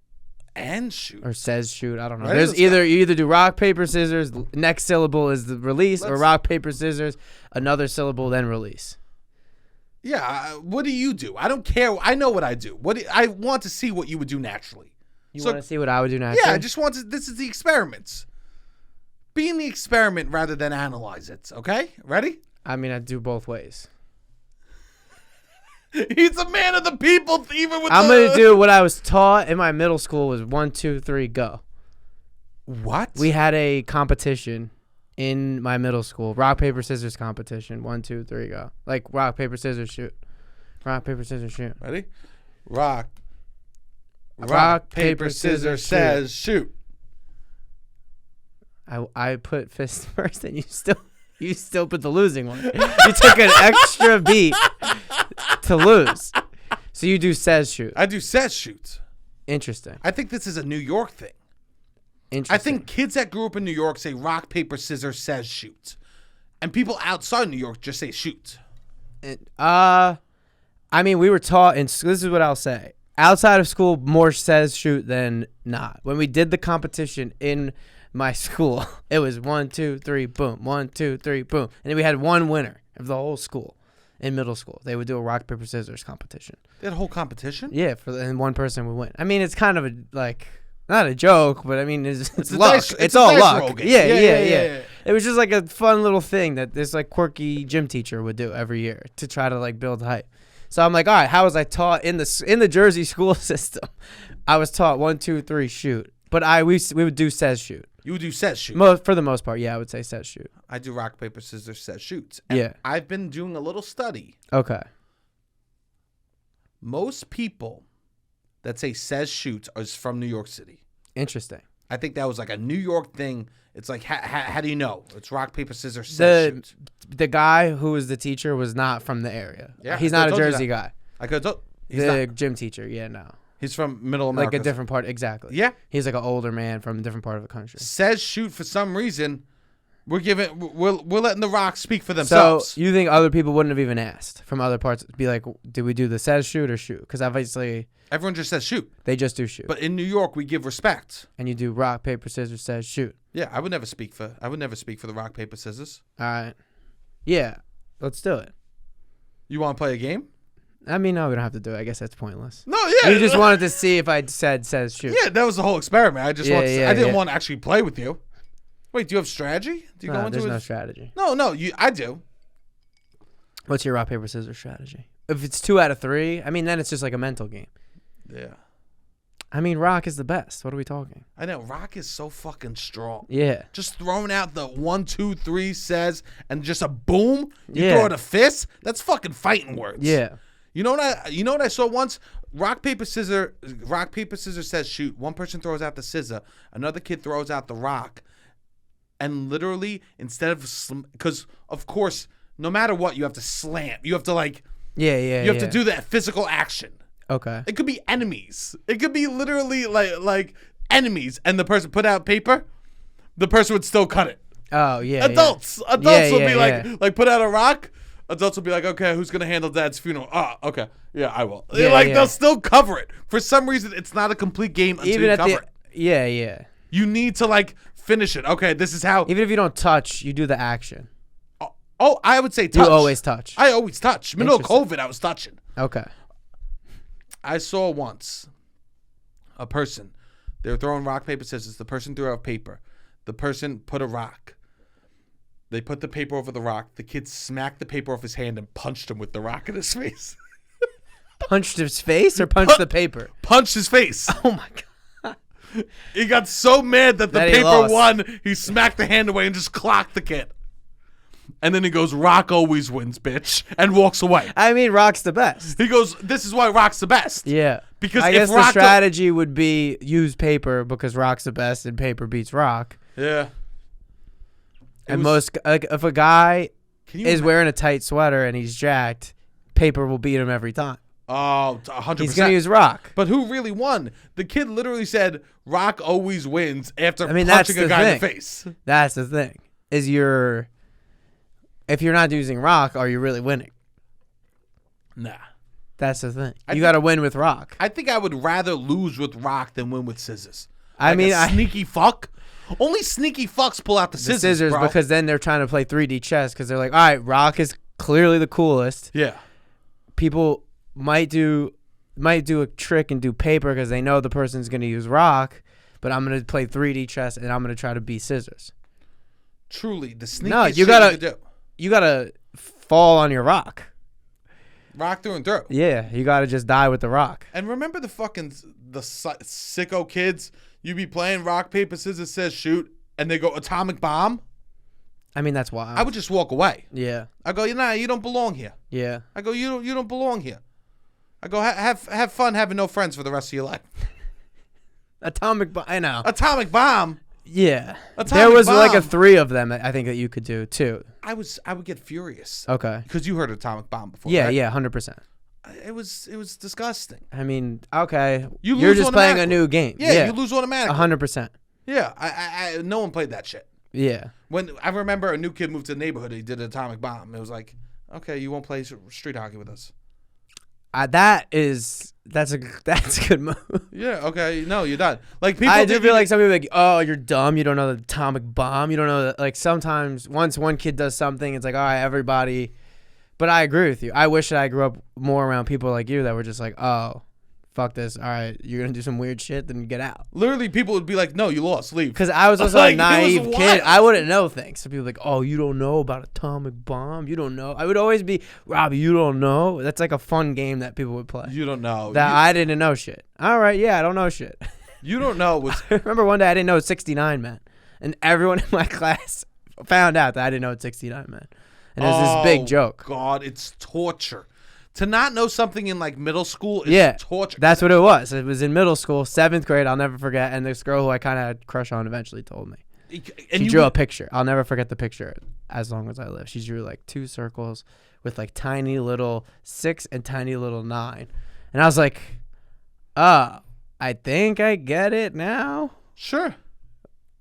and shoot. Or says shoot. I don't know. Ready? There's Let's you either do rock, paper, scissors. Next syllable is the release, or Let's- rock, paper, scissors. Another syllable, then release. Yeah. What do you do? I don't care. I know what I do. I want to see what you would do naturally. You want to see what I would do next? Yeah, I just want to. This is the experiments. Be in the experiment rather than analyze it. Okay, ready? I mean, I do both ways. He's a man of the people, even with. I'm gonna do what I was taught in my middle school was 1, 2, 3, go. What? We had a competition in my middle school, rock, paper, scissors competition. 1, 2, 3, go. Like rock, paper, scissors, shoot. Rock, paper, scissors, shoot. Ready? Rock, paper, scissors, says shoot. I put fist first, and you still put the losing one. You took an extra beat to lose. So you do says shoot. I do says shoot. Interesting. I think this is a New York thing. Interesting. I think kids that grew up in New York say rock, paper, scissors, says shoot. And people outside New York just say shoot. I mean, we were taught in school. This is what I'll say. Outside of school, more says shoot than not. When we did the competition in my school, it was 1, 2, 3, boom. 1, 2, 3, boom. And then we had one winner of the whole school in middle school. They would do a rock, paper, scissors competition. They had a whole competition? Yeah, and one person would win. I mean, it's kind of not a joke, but I mean, it's a luck. dice- It's a all dice luck. roll game. Yeah. It was just like a fun little thing that this like quirky gym teacher would do every year to try to like build hype. So I'm like, all right, how was I taught in the Jersey school system? I was taught 1, 2, 3, shoot. But we would do says shoot. You would do says shoot. For the most part, yeah, I would say says shoot. I do rock, paper, scissors, says shoot. And Yeah. I've been doing a little study. Okay. Most people that say says shoot are from New York City. Interesting. I think that was like a New York thing. It's like, how do you know? It's rock, paper, scissors, says shoot. The guy who was the teacher was not from the area. Yeah, He's I not a told you Jersey that. guy. I could have He's The not. gym teacher, yeah, no. He's from Middle America. Like a different part, exactly. Yeah. He's like an older man from a different part of the country. Says shoot for some reason. We're letting the rocks speak for So themselves. you think other people wouldn't have even asked from other parts? Be like, did we do the says shoot or shoot? Because obviously Everyone just says shoot. they just do shoot. But in New York, we give respect. And you do rock, paper, scissors, says shoot. Yeah, I would never speak for the rock, paper, scissors. All right. Yeah, let's do it. You want to play a game? I mean, no, we don't have to do it. I guess that's pointless. No, yeah. You just wanted to see if I said says shoot. Yeah, that was the whole experiment. I just Yeah, want. yeah, I didn't yeah. want to actually play with you. Wait, do you have strategy? Do you go No, into there's it? no strategy. No, I do. What's your rock, paper, scissors strategy? If it's 2 out of 3, I mean, then it's just like a mental game. Yeah. I mean, rock is the best. What are we talking? I know. Rock is so fucking strong. Yeah. Just throwing out the 1, 2, 3 says, and just a boom. You Yeah. throw it a fist. That's fucking fighting words. Yeah. You know what I saw once? Rock, paper, scissors says shoot. One person throws out the scissor. Another kid throws out the rock. And literally, instead of, because of course, no matter what, you have to slam. You have to Yeah. you have to do that physical action. Okay. It could be enemies. It could be literally like enemies. And the person put out paper, the person would still cut it. Oh, yeah. Adults will yeah, be yeah. like put out a rock. Adults will be like, okay, who's gonna handle Dad's funeral? Ah, okay, yeah, I will. Yeah, yeah. They'll still cover it. For some reason, it's not a complete game until Even you at cover the it. Yeah. You need to finish it. Okay, this is how. Even if you don't touch, you do the action. Oh, I would say touch. You always touch. I always touch. Middle of Interesting. COVID, I was touching. Okay. I saw once a person. They were throwing rock, paper, scissors. The person threw out paper. The person put a rock. They put the paper over the rock. The kid smacked the paper off his hand and punched him with the rock in his face. Punched his face or punched the paper? Punched his face. Oh my god. He got so mad that the That he paper lost. won, he smacked the hand away and just clocked the kid. And then he goes, rock always wins, bitch, and walks away. I mean, rock's the best. He goes, this is why rock's the best. Yeah. Because I if guess the rock strategy would be use paper because rock's the best and paper beats rock. Yeah. And if a guy Can you is wearing a tight sweater and he's jacked, paper will beat him every time. Oh, 100%. He's going to use rock. But who really won? The kid literally said, rock always wins after I mean, that's punching a the guy in the thing. face. That's the thing. If you're not using rock, are you really winning? Nah. That's the thing. You got to win with rock. I think I would rather lose with rock than win with scissors. I mean, sneaky fuck. Only sneaky fucks pull out the scissors, bro. Because then they're trying to play 3D chess because they're like, all right, rock is clearly the coolest. Yeah. People might do a trick and do paper because they know the person's going to use rock, but I'm going to play 3D chess and I'm going to try to beat scissors. Truly, the sneaky no, you gotta fall on your rock. Rock through and through. Yeah, you gotta just die with the rock. And remember the sicko kids? You be playing rock, paper, scissors, says shoot, and they go atomic bomb? I mean, that's wild. I would just walk away. Yeah. I go, nah, you don't belong here. Yeah. I go, you don't belong here. I go, have fun having no friends for the rest of your life. Atomic bomb, I know. Atomic bomb? Yeah. Atomic there was bomb. like a 3 of them I think that you could do too. I would get furious. Okay. Because you heard atomic bomb before. Yeah, right? yeah, 100%. It was disgusting. I mean, okay. You're just playing a new game. Yeah, you lose automatically. 100%. Yeah, I no one played that shit. Yeah. When I remember a new kid moved to the neighborhood, he did an atomic bomb. It was like, okay, you won't play street hockey with us. That's a good move. Yeah. Okay. No, you're done. Like people. I do feel like some people are like, oh, you're dumb. You don't know the atomic bomb. You don't know that. Like sometimes once one kid does something, it's like, all right, everybody. But I agree with you. I wish that I grew up more around people like you that were just like, oh, fuck this. All right, you're gonna do some weird shit, then get out. Literally, people would be like, no, you lost. Leave. Because I was also like, a naive kid. I wouldn't know things. So people were like, oh, you don't know about atomic bomb. You don't know. I would always be, Robbie, you don't know. That's like a fun game that people would play. You don't know. I didn't know shit. All right, yeah, I don't know shit. You don't know. I remember one day I didn't know what 69 meant. And everyone in my class found out that I didn't know what 69 meant. And it was this big joke. God, it's torture. To not know something in like middle school is torture. That's what it was. It was in middle school, 7th grade. I'll never forget. And this girl who I kind of had a crush on eventually told me. And she drew a picture. I'll never forget the picture as long as I live. She drew like 2 circles with like tiny little 6 and tiny little 9. And I was like, oh, I think I get it now. Sure.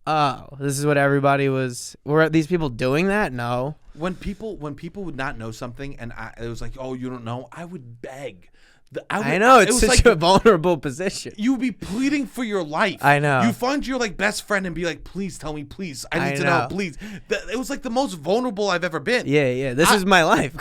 Oh, this is what everybody was. Were these people doing that? No. When people would not know something and it was like, oh, you don't know, I would beg. I know, it's such a vulnerable position. You'd be pleading for your life. I know. You find your like best friend and be like, please tell me, please. I need to know, please. It was like the most vulnerable I've ever been. Yeah. This is my life.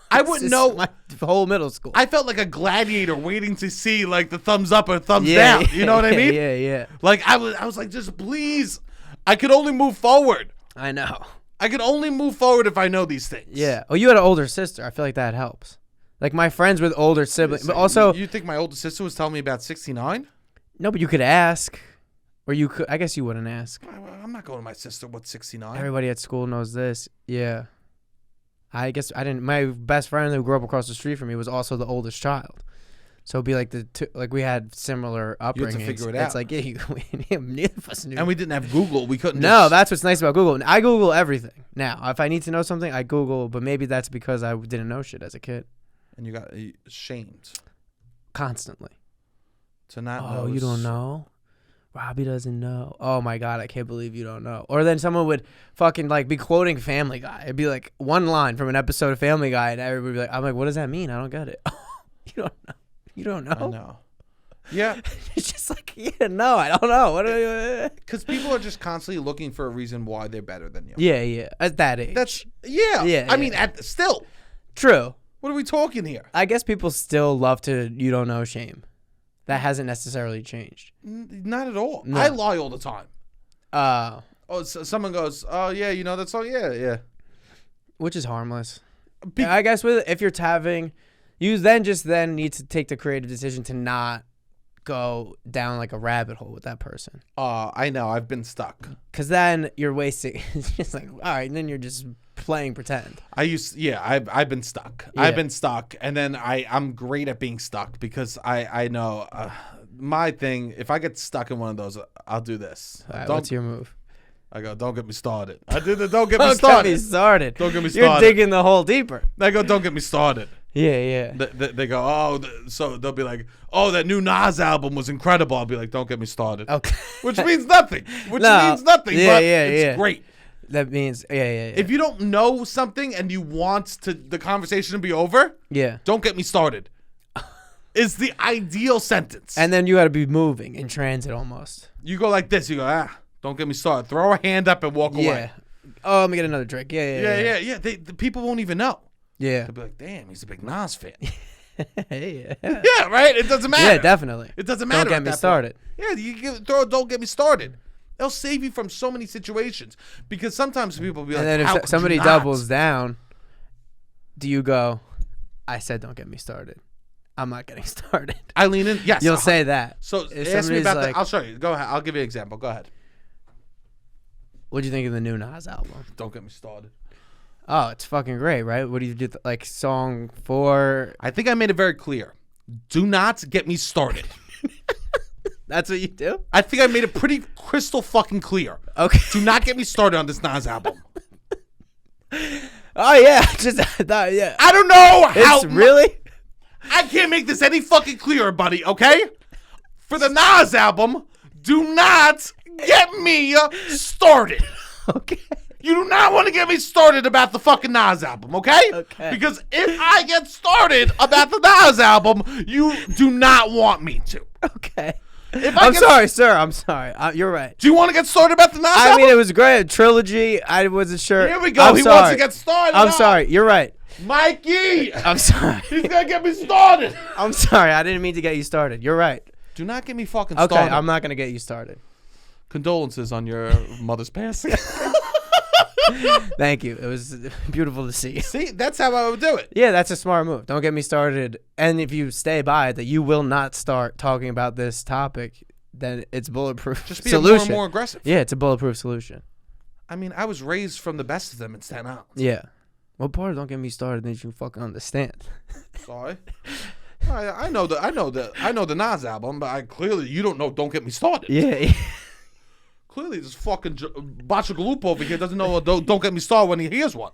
I wouldn't know. My whole middle school. I felt like a gladiator waiting to see like the thumbs up or thumbs down. You know what I mean? Yeah. Like I was like, just please. I could only move forward. I know. I could only move forward if I know these things. Yeah. Oh, you had an older sister. I feel like that helps. Like my friends with older siblings, but also you think my older sister was telling me about 69? No, but you could ask, or you could. I guess you wouldn't ask. I'm not going to my sister. What's 69? Everybody at school knows this. Yeah. I guess I didn't. My best friend who grew up across the street from me was also the oldest child. So it'd be like like we had similar upbringings. You had to figure it out. It's like, yeah, neither of us knew. And we didn't have Google. We couldn't. No, that's what's nice about Google. I Google everything now. If I need to know something, I Google. But maybe that's because I didn't know shit as a kid. And you got shamed. Constantly. To not know. Oh, you don't know? Robbie doesn't know. Oh my God, I can't believe you don't know. Or then someone would fucking like be quoting Family Guy. It'd be like one line from an episode of Family Guy, and everybody would be like, I'm like, what does that mean? I don't get it. You don't know. You don't know? I know. Yeah. It's just like, yeah, no, I don't know. What are you? Because people are just constantly looking for a reason why they're better than you. Yeah. At that age. I mean, still. True. What are we talking here? I guess people still love to you don't know shame. That hasn't necessarily changed. Not at all. No. I lie all the time. So someone goes, oh, yeah, you know that song? Yeah. Which is harmless. I guess if you're having... You then need to take the creative decision to not go down like a rabbit hole with that person. I know. I've been stuck. Because then you're wasting. It's just like, all right, and then you're just playing pretend. I've been stuck. Yeah. I've been stuck. And then I'm great at being stuck because I know my thing, if I get stuck in one of those, I'll do this. All right, what's your move? I go, don't get me started. I did the don't get me started. Don't get me started. You're digging the hole deeper. I go, don't get me started. Yeah. They go, oh, so they'll be like, oh, that new Nas album was incredible. I'll be like, don't get me started. Okay. Which means nothing. But it's great. That means, yeah. If you don't know something and you want the conversation to be over, yeah, don't get me started. is the ideal sentence. And then you got to be moving in transit almost. You go like this. You go, don't get me started. Throw a hand up and walk away. Oh, let me get another drink. Yeah. The people won't even know. Yeah. They'll be like, damn, he's a big Nas fan. Yeah, right? It doesn't matter. Yeah, definitely. It doesn't matter. Don't get me started. Yeah, don't get me started. It'll save you from so many situations. Because sometimes people will be like, and then if somebody doubles down, do you go, I said don't get me started. I'm not getting started. I lean in. Yes. You'll say that. So ask me about that. I'll show you. Go ahead. I'll give you an example. Go ahead. What do you think of the new Nas album? Don't get me started. Oh, it's fucking great, right? What do you do? Like song 4? I think I made it very clear. Do not get me started. That's what you do? I think I made it pretty crystal fucking clear. Okay. Do not get me started on this Nas album. Oh, yeah. Yeah. I don't know how. It's really? I can't make this any fucking clearer, buddy, okay? For the Nas album, do not get me started. Okay. You do not want to get me started about the fucking Nas album, okay? Okay. Because if I get started about the Nas album, you do not want me to. Okay. I'm sorry, sir. I'm sorry. You're right. Do you want to get started about the Nas album? I mean, it was great. A trilogy. I wasn't sure. Here we go. He wants to get started. I'm sorry. You're right. Mikey. I'm sorry. He's going to get me started. I'm sorry. I didn't mean to get you started. You're right. Do not get me fucking started. Okay, I'm not going to get you started. Condolences on your mother's passing. Thank you. It was beautiful to see. See, that's how I would do it. Yeah, that's a smart move. Don't get me started. And if you stay by it, that you will not start talking about this topic, then it's bulletproof. Just be solution. more and more aggressive. Yeah, it's a bulletproof solution. I mean, I was raised from the best of them in Staten Island. Yeah. What part of don't get me started did you fucking understand? Sorry. I know the Nas album, but you don't know Don't Get Me Started. Yeah. Clearly, this fucking Bachagalup over here doesn't know don't Get Me Started when he hears one.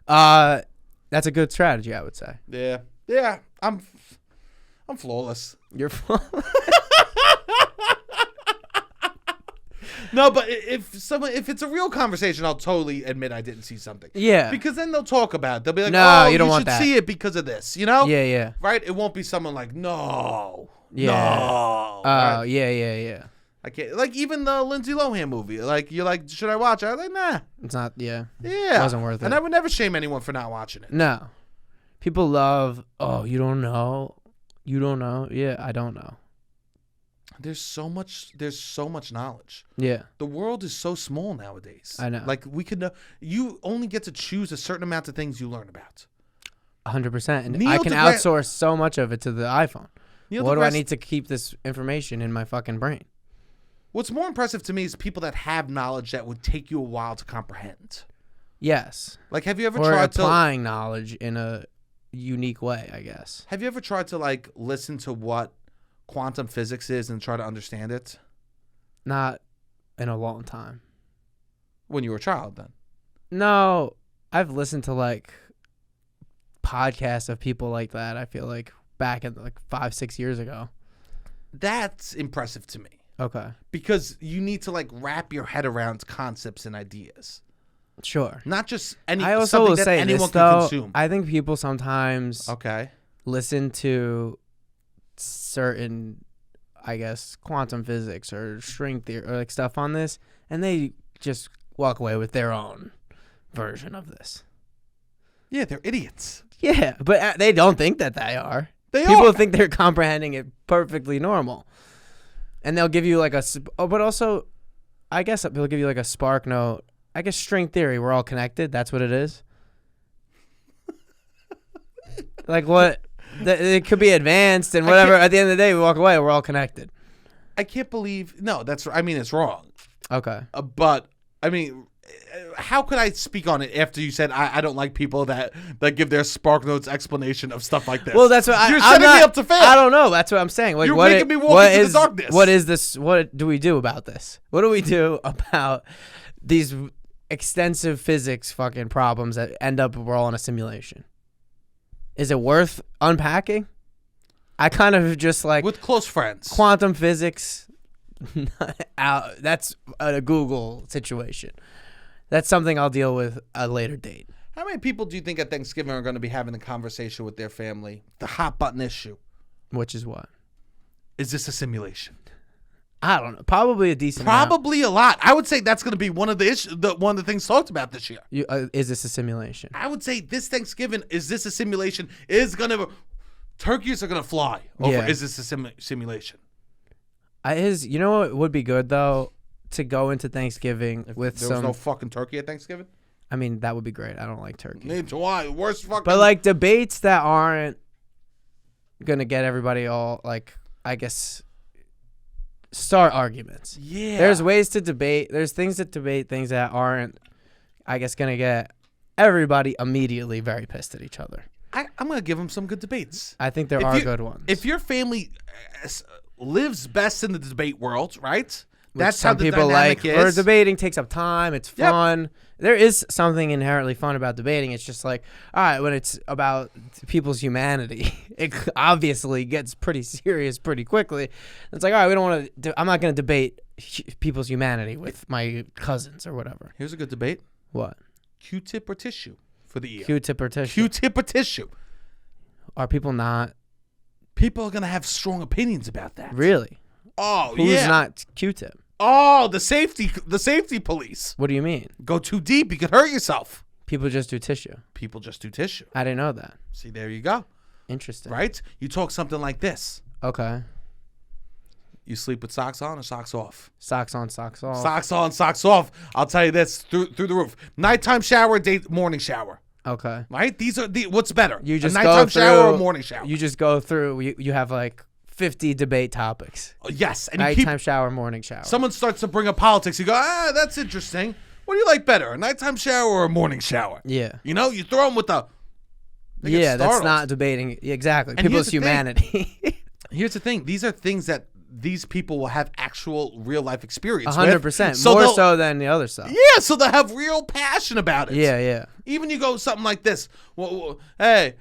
That's a good strategy, I would say. Yeah. I'm flawless. You're flawless. No, but if it's a real conversation, I'll totally admit I didn't see something. Yeah. Because then they'll talk about it. They'll be like, no, oh, you don't want should that. see it because of this, you know? Yeah. Right? It won't be someone like, no. Yeah. No. Right? Yeah. I can't, like, even the Lindsay Lohan movie. Like, you're like, should I watch it? I'm like, nah. It's not, yeah. Yeah. It wasn't worth it. And I would never shame anyone for not watching it. No. People love, oh, you don't know? You don't know? Yeah, I don't know. There's so much knowledge. Yeah. The world is so small nowadays. I know. Like, we could know, you only get to choose a certain amount of things you learn about. 100%. And I can outsource so much of it to the iPhone. What do I need to keep this information in my fucking brain? What's more impressive to me is people that have knowledge that would take you a while to comprehend. Yes. Like, have you ever or tried applying knowledge in a unique way, I guess. Have you ever tried to, like, listen to what quantum physics is and try to understand it? Not in a long time. When you were a child, then? No, I've listened to, like, podcasts of people like that, I feel like, back in, like, 5-6 years ago. That's impressive to me. Okay. Because you need to, like, wrap your head around concepts and ideas. Sure. Not just I also will say anyone this, can consume. I think people sometimes listen to certain, I guess, quantum physics or string theory or like stuff on this, and they just walk away with their own version of this. Yeah, they're idiots. Yeah, but they don't think that they are. People think they're comprehending it perfectly normal. And they'll give you like but also, I guess they'll give you like a spark note. I guess string theory, we're all connected. That's what it is. Like what? It could be advanced and whatever. At the end of the day, we walk away. We're all connected. I can't believe. No, it's wrong. Okay. But, I mean, how could I speak on it after you said I don't like people that give their Spark Notes explanation of stuff like this? Well, that's what you're setting me up to fail. I don't know. That's what I'm saying. Like, you're making me walk into the darkness. What is this? What do we do about this? What do we do about these extensive physics fucking problems that end up we're all in a simulation? Is it worth unpacking? I kind of just like with close friends. Quantum physics. That's a Google situation. That's something I'll deal with at a later date. How many people do you think at Thanksgiving are going to be having a conversation with their family? The hot button issue. Which is what? Is this a simulation? I don't know. Probably a decent amount. Probably a lot. I would say that's going to be one of the one of the things talked about this year. Is this a simulation? I would say this Thanksgiving, is this a simulation? Turkeys are going to fly over. Yeah. Is this a simulation? You know what would be good, though? To go into Thanksgiving with There was no fucking turkey at Thanksgiving? I mean, that would be great. I don't like turkey. Neither do I. Worst fucking... But, like, debates that aren't going to get everybody all, like, I guess, start arguments. Yeah. There's ways to debate. There's things to debate, things that aren't, I guess, going to get everybody immediately very pissed at each other. I'm going to give them some good debates. I think there are good ones. If your family lives best in the debate world, right? That's some how the people dynamic like. is. Or debating takes up time. It's fun. Yep. There is something inherently fun about debating. It's just like, all right, when it's about people's humanity, it obviously gets pretty serious pretty quickly. It's like, all right, we don't want to. I'm not going to debate people's humanity with my cousins or whatever. Here's a good debate. What? Q-tip or tissue for the ear? Q-tip or tissue? Q-tip or tissue? Are people not? People are going to have strong opinions about that. Really? Oh, Who's yeah. Who's not Q-tip? Oh, the safety police. What do you mean? Go too deep, you could hurt yourself. People just do tissue. People just do tissue. I didn't know that. See, there you go. Interesting. Right? You talk something like this. Okay. You sleep with socks on or socks off? Socks on, socks off. Socks on, socks off. I'll tell you this, through the roof. Nighttime shower, morning shower. Okay. Right? These are what's better? You just a nighttime go through, shower or a morning shower? You just go through. You have like 50 debate topics. Yes. And nighttime shower, morning shower. Someone starts to bring up politics. You go, that's interesting. What do you like better, a nighttime shower or a morning shower? Yeah. You know, you throw them with the... Yeah, that's not debating. People's humanity. Here's the thing. These are things that these people will have actual real-life experience 100%. More so than the other stuff. Yeah, so they'll have real passion about it. Yeah, yeah. Even you go something like this. Well, hey,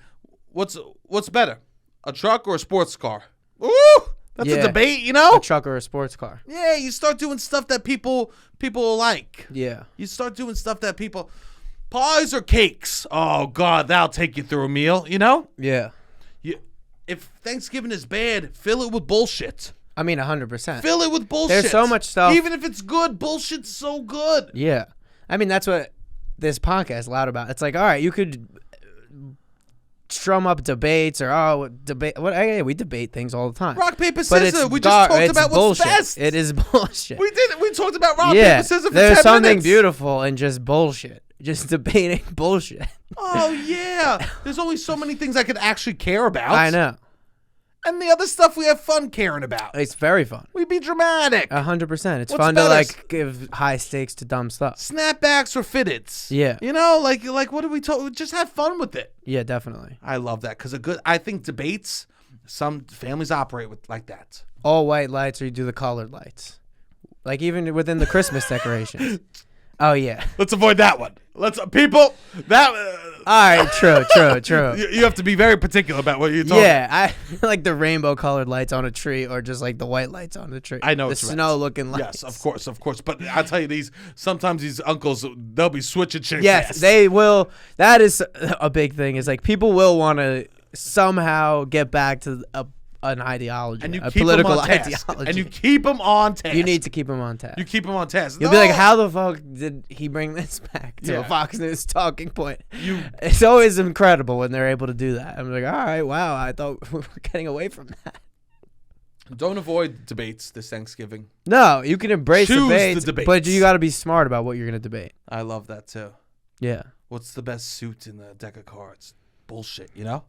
what's better, a truck or a sports car? Ooh, that's a debate, you know? A truck or a sports car. Yeah, you start doing stuff that people like. Yeah. You start doing stuff that people... Pies or cakes? Oh, God, that'll take you through a meal, you know? Yeah. If Thanksgiving is bad, fill it with bullshit. I mean, 100%. Fill it with bullshit. There's so much stuff. Even if it's good, bullshit's so good. Yeah. I mean, that's what this podcast is loud about. It's like, all right, you could strum up debates or, debate. We debate things all the time. Rock, paper, scissors. We just talked about what's best. It is bullshit. We talked about rock, paper, scissors for 10 minutes. There's something beautiful in just bullshit. Just debating bullshit. Oh, yeah. There's only so many things I could actually care about. I know. And the other stuff we have fun caring about. It's very fun. We be dramatic. 100%. It's fun to like give high stakes to dumb stuff. Snapbacks or fitteds. Yeah. You know, like what do we talk? Just have fun with it. Yeah, definitely. I love that because I think debates, some families operate with like that. All white lights or you do the colored lights. Like even within the Christmas decorations. Oh, yeah. Let's avoid that one. People, that... All right, true. You have to be very particular about what you're talking about. Yeah, I like the rainbow-colored lights on a tree or just like the white lights on the tree. I know the snow-looking lights. Yes, of course. But I'll tell you, sometimes these uncles, they'll be switching shit. Yes, they will. That is a big thing. Is like people will want to somehow get back to an ideology, a political ideology. And you keep them on task. You need to keep them on task. You keep them on task. You'll be like, how the fuck did he bring this back to a Fox News talking point? It's always incredible when they're able to do that. I'm like, all right, wow, I thought we were getting away from that. Don't avoid debates this Thanksgiving. No, you can embrace debates, but you got to be smart about what you're going to debate. I love that too. Yeah. What's the best suit in the deck of cards? Bullshit, you know?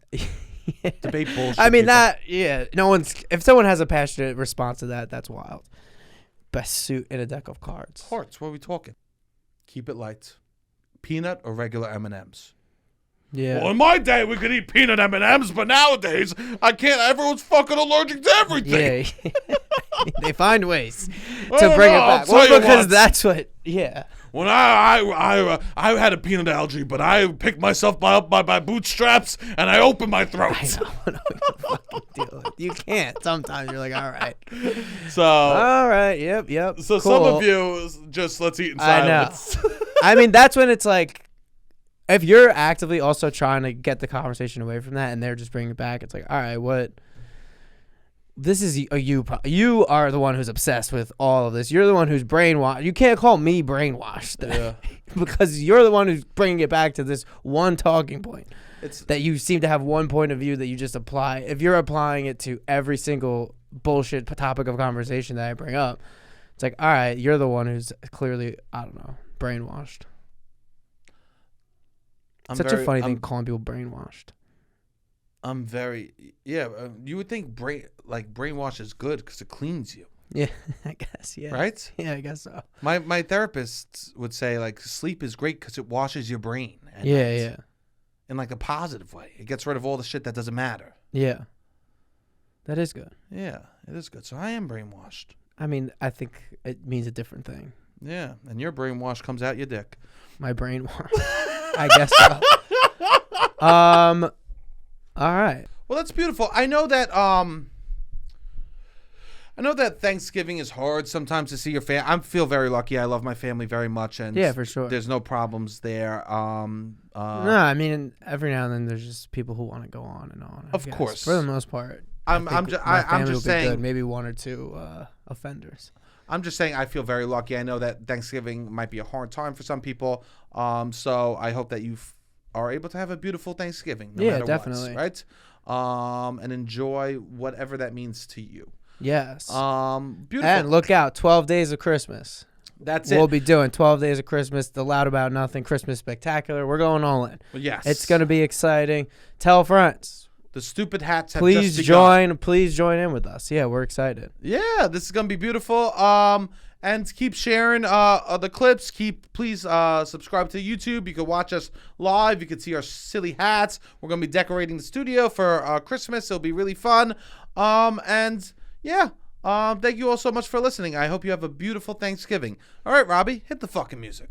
Debate bullshit. I mean, if someone has a passionate response to that, that's wild. Best suit in a deck of cards. What are we talking? Keep it light. Peanut or regular M&Ms? Yeah. Well, in my day, we could eat peanut M&Ms, but nowadays, I can't. Everyone's fucking allergic to everything. Yeah. They find ways to bring it back. Well, because that's what, yeah. When I had a peanut allergy, but I picked myself up by my bootstraps and I opened my throat. I don't know what to fucking deal with. You can't. Sometimes you're like, all right. So. All right. Yep. So cool. some of you just let's eat in silence. I know. I mean, that's when it's like, if you're actively also trying to get the conversation away from that and they're just bringing it back, it's like, all right, what? This is you are the one who's obsessed with all of this. You're the one who's brainwashed. You can't call me brainwashed. Yeah. Because you're the one who's bringing it back to this one talking point. It's that you seem to have one point of view that you just apply. If you're applying it to every single bullshit topic of conversation that I bring up, it's like, all right, you're the one who's clearly, I don't know, brainwashed. Such a funny thing calling people brainwashed. I'm very, yeah. You would think brainwash is good because it cleans you. Yeah, I guess. Yeah. Right? Yeah, I guess so. My therapist would say like sleep is great because it washes your brain. Yeah, yeah. In like a positive way, it gets rid of all the shit that doesn't matter. Yeah. That is good. Yeah, it is good. So I am brainwashed. I mean, I think it means a different thing. Yeah, and your brainwash comes out your dick. My brainwash. I guess so. All right. Well, that's beautiful. I know that Thanksgiving is hard sometimes to see your family. I feel very lucky. I love my family very much, and yeah, for sure. There's no problems there. No, I mean, every now and then there's just people who want to go on and on. Of course, for the most part. I'm just saying. Good. Maybe one or two offenders. I'm just saying I feel very lucky. I know that Thanksgiving might be a hard time for some people. So I hope that you are able to have a beautiful Thanksgiving. No matter definitely. What, right? And enjoy whatever that means to you. Yes. Beautiful. And look out, 12 Days of Christmas. That's it. We'll be doing 12 Days of Christmas, the Loud About Nothing Christmas Spectacular. We're going all in. Yes. It's going to be exciting. Tell friends. The stupid hats have please just begun. Please join in with us. Yeah, we're excited. Yeah, this is going to be beautiful. And keep sharing the clips. Please subscribe to YouTube. You can watch us live. You can see our silly hats. We're going to be decorating the studio for Christmas. It'll be really fun. And yeah, thank you all so much for listening. I hope you have a beautiful Thanksgiving. All right, Robbie, hit the fucking music.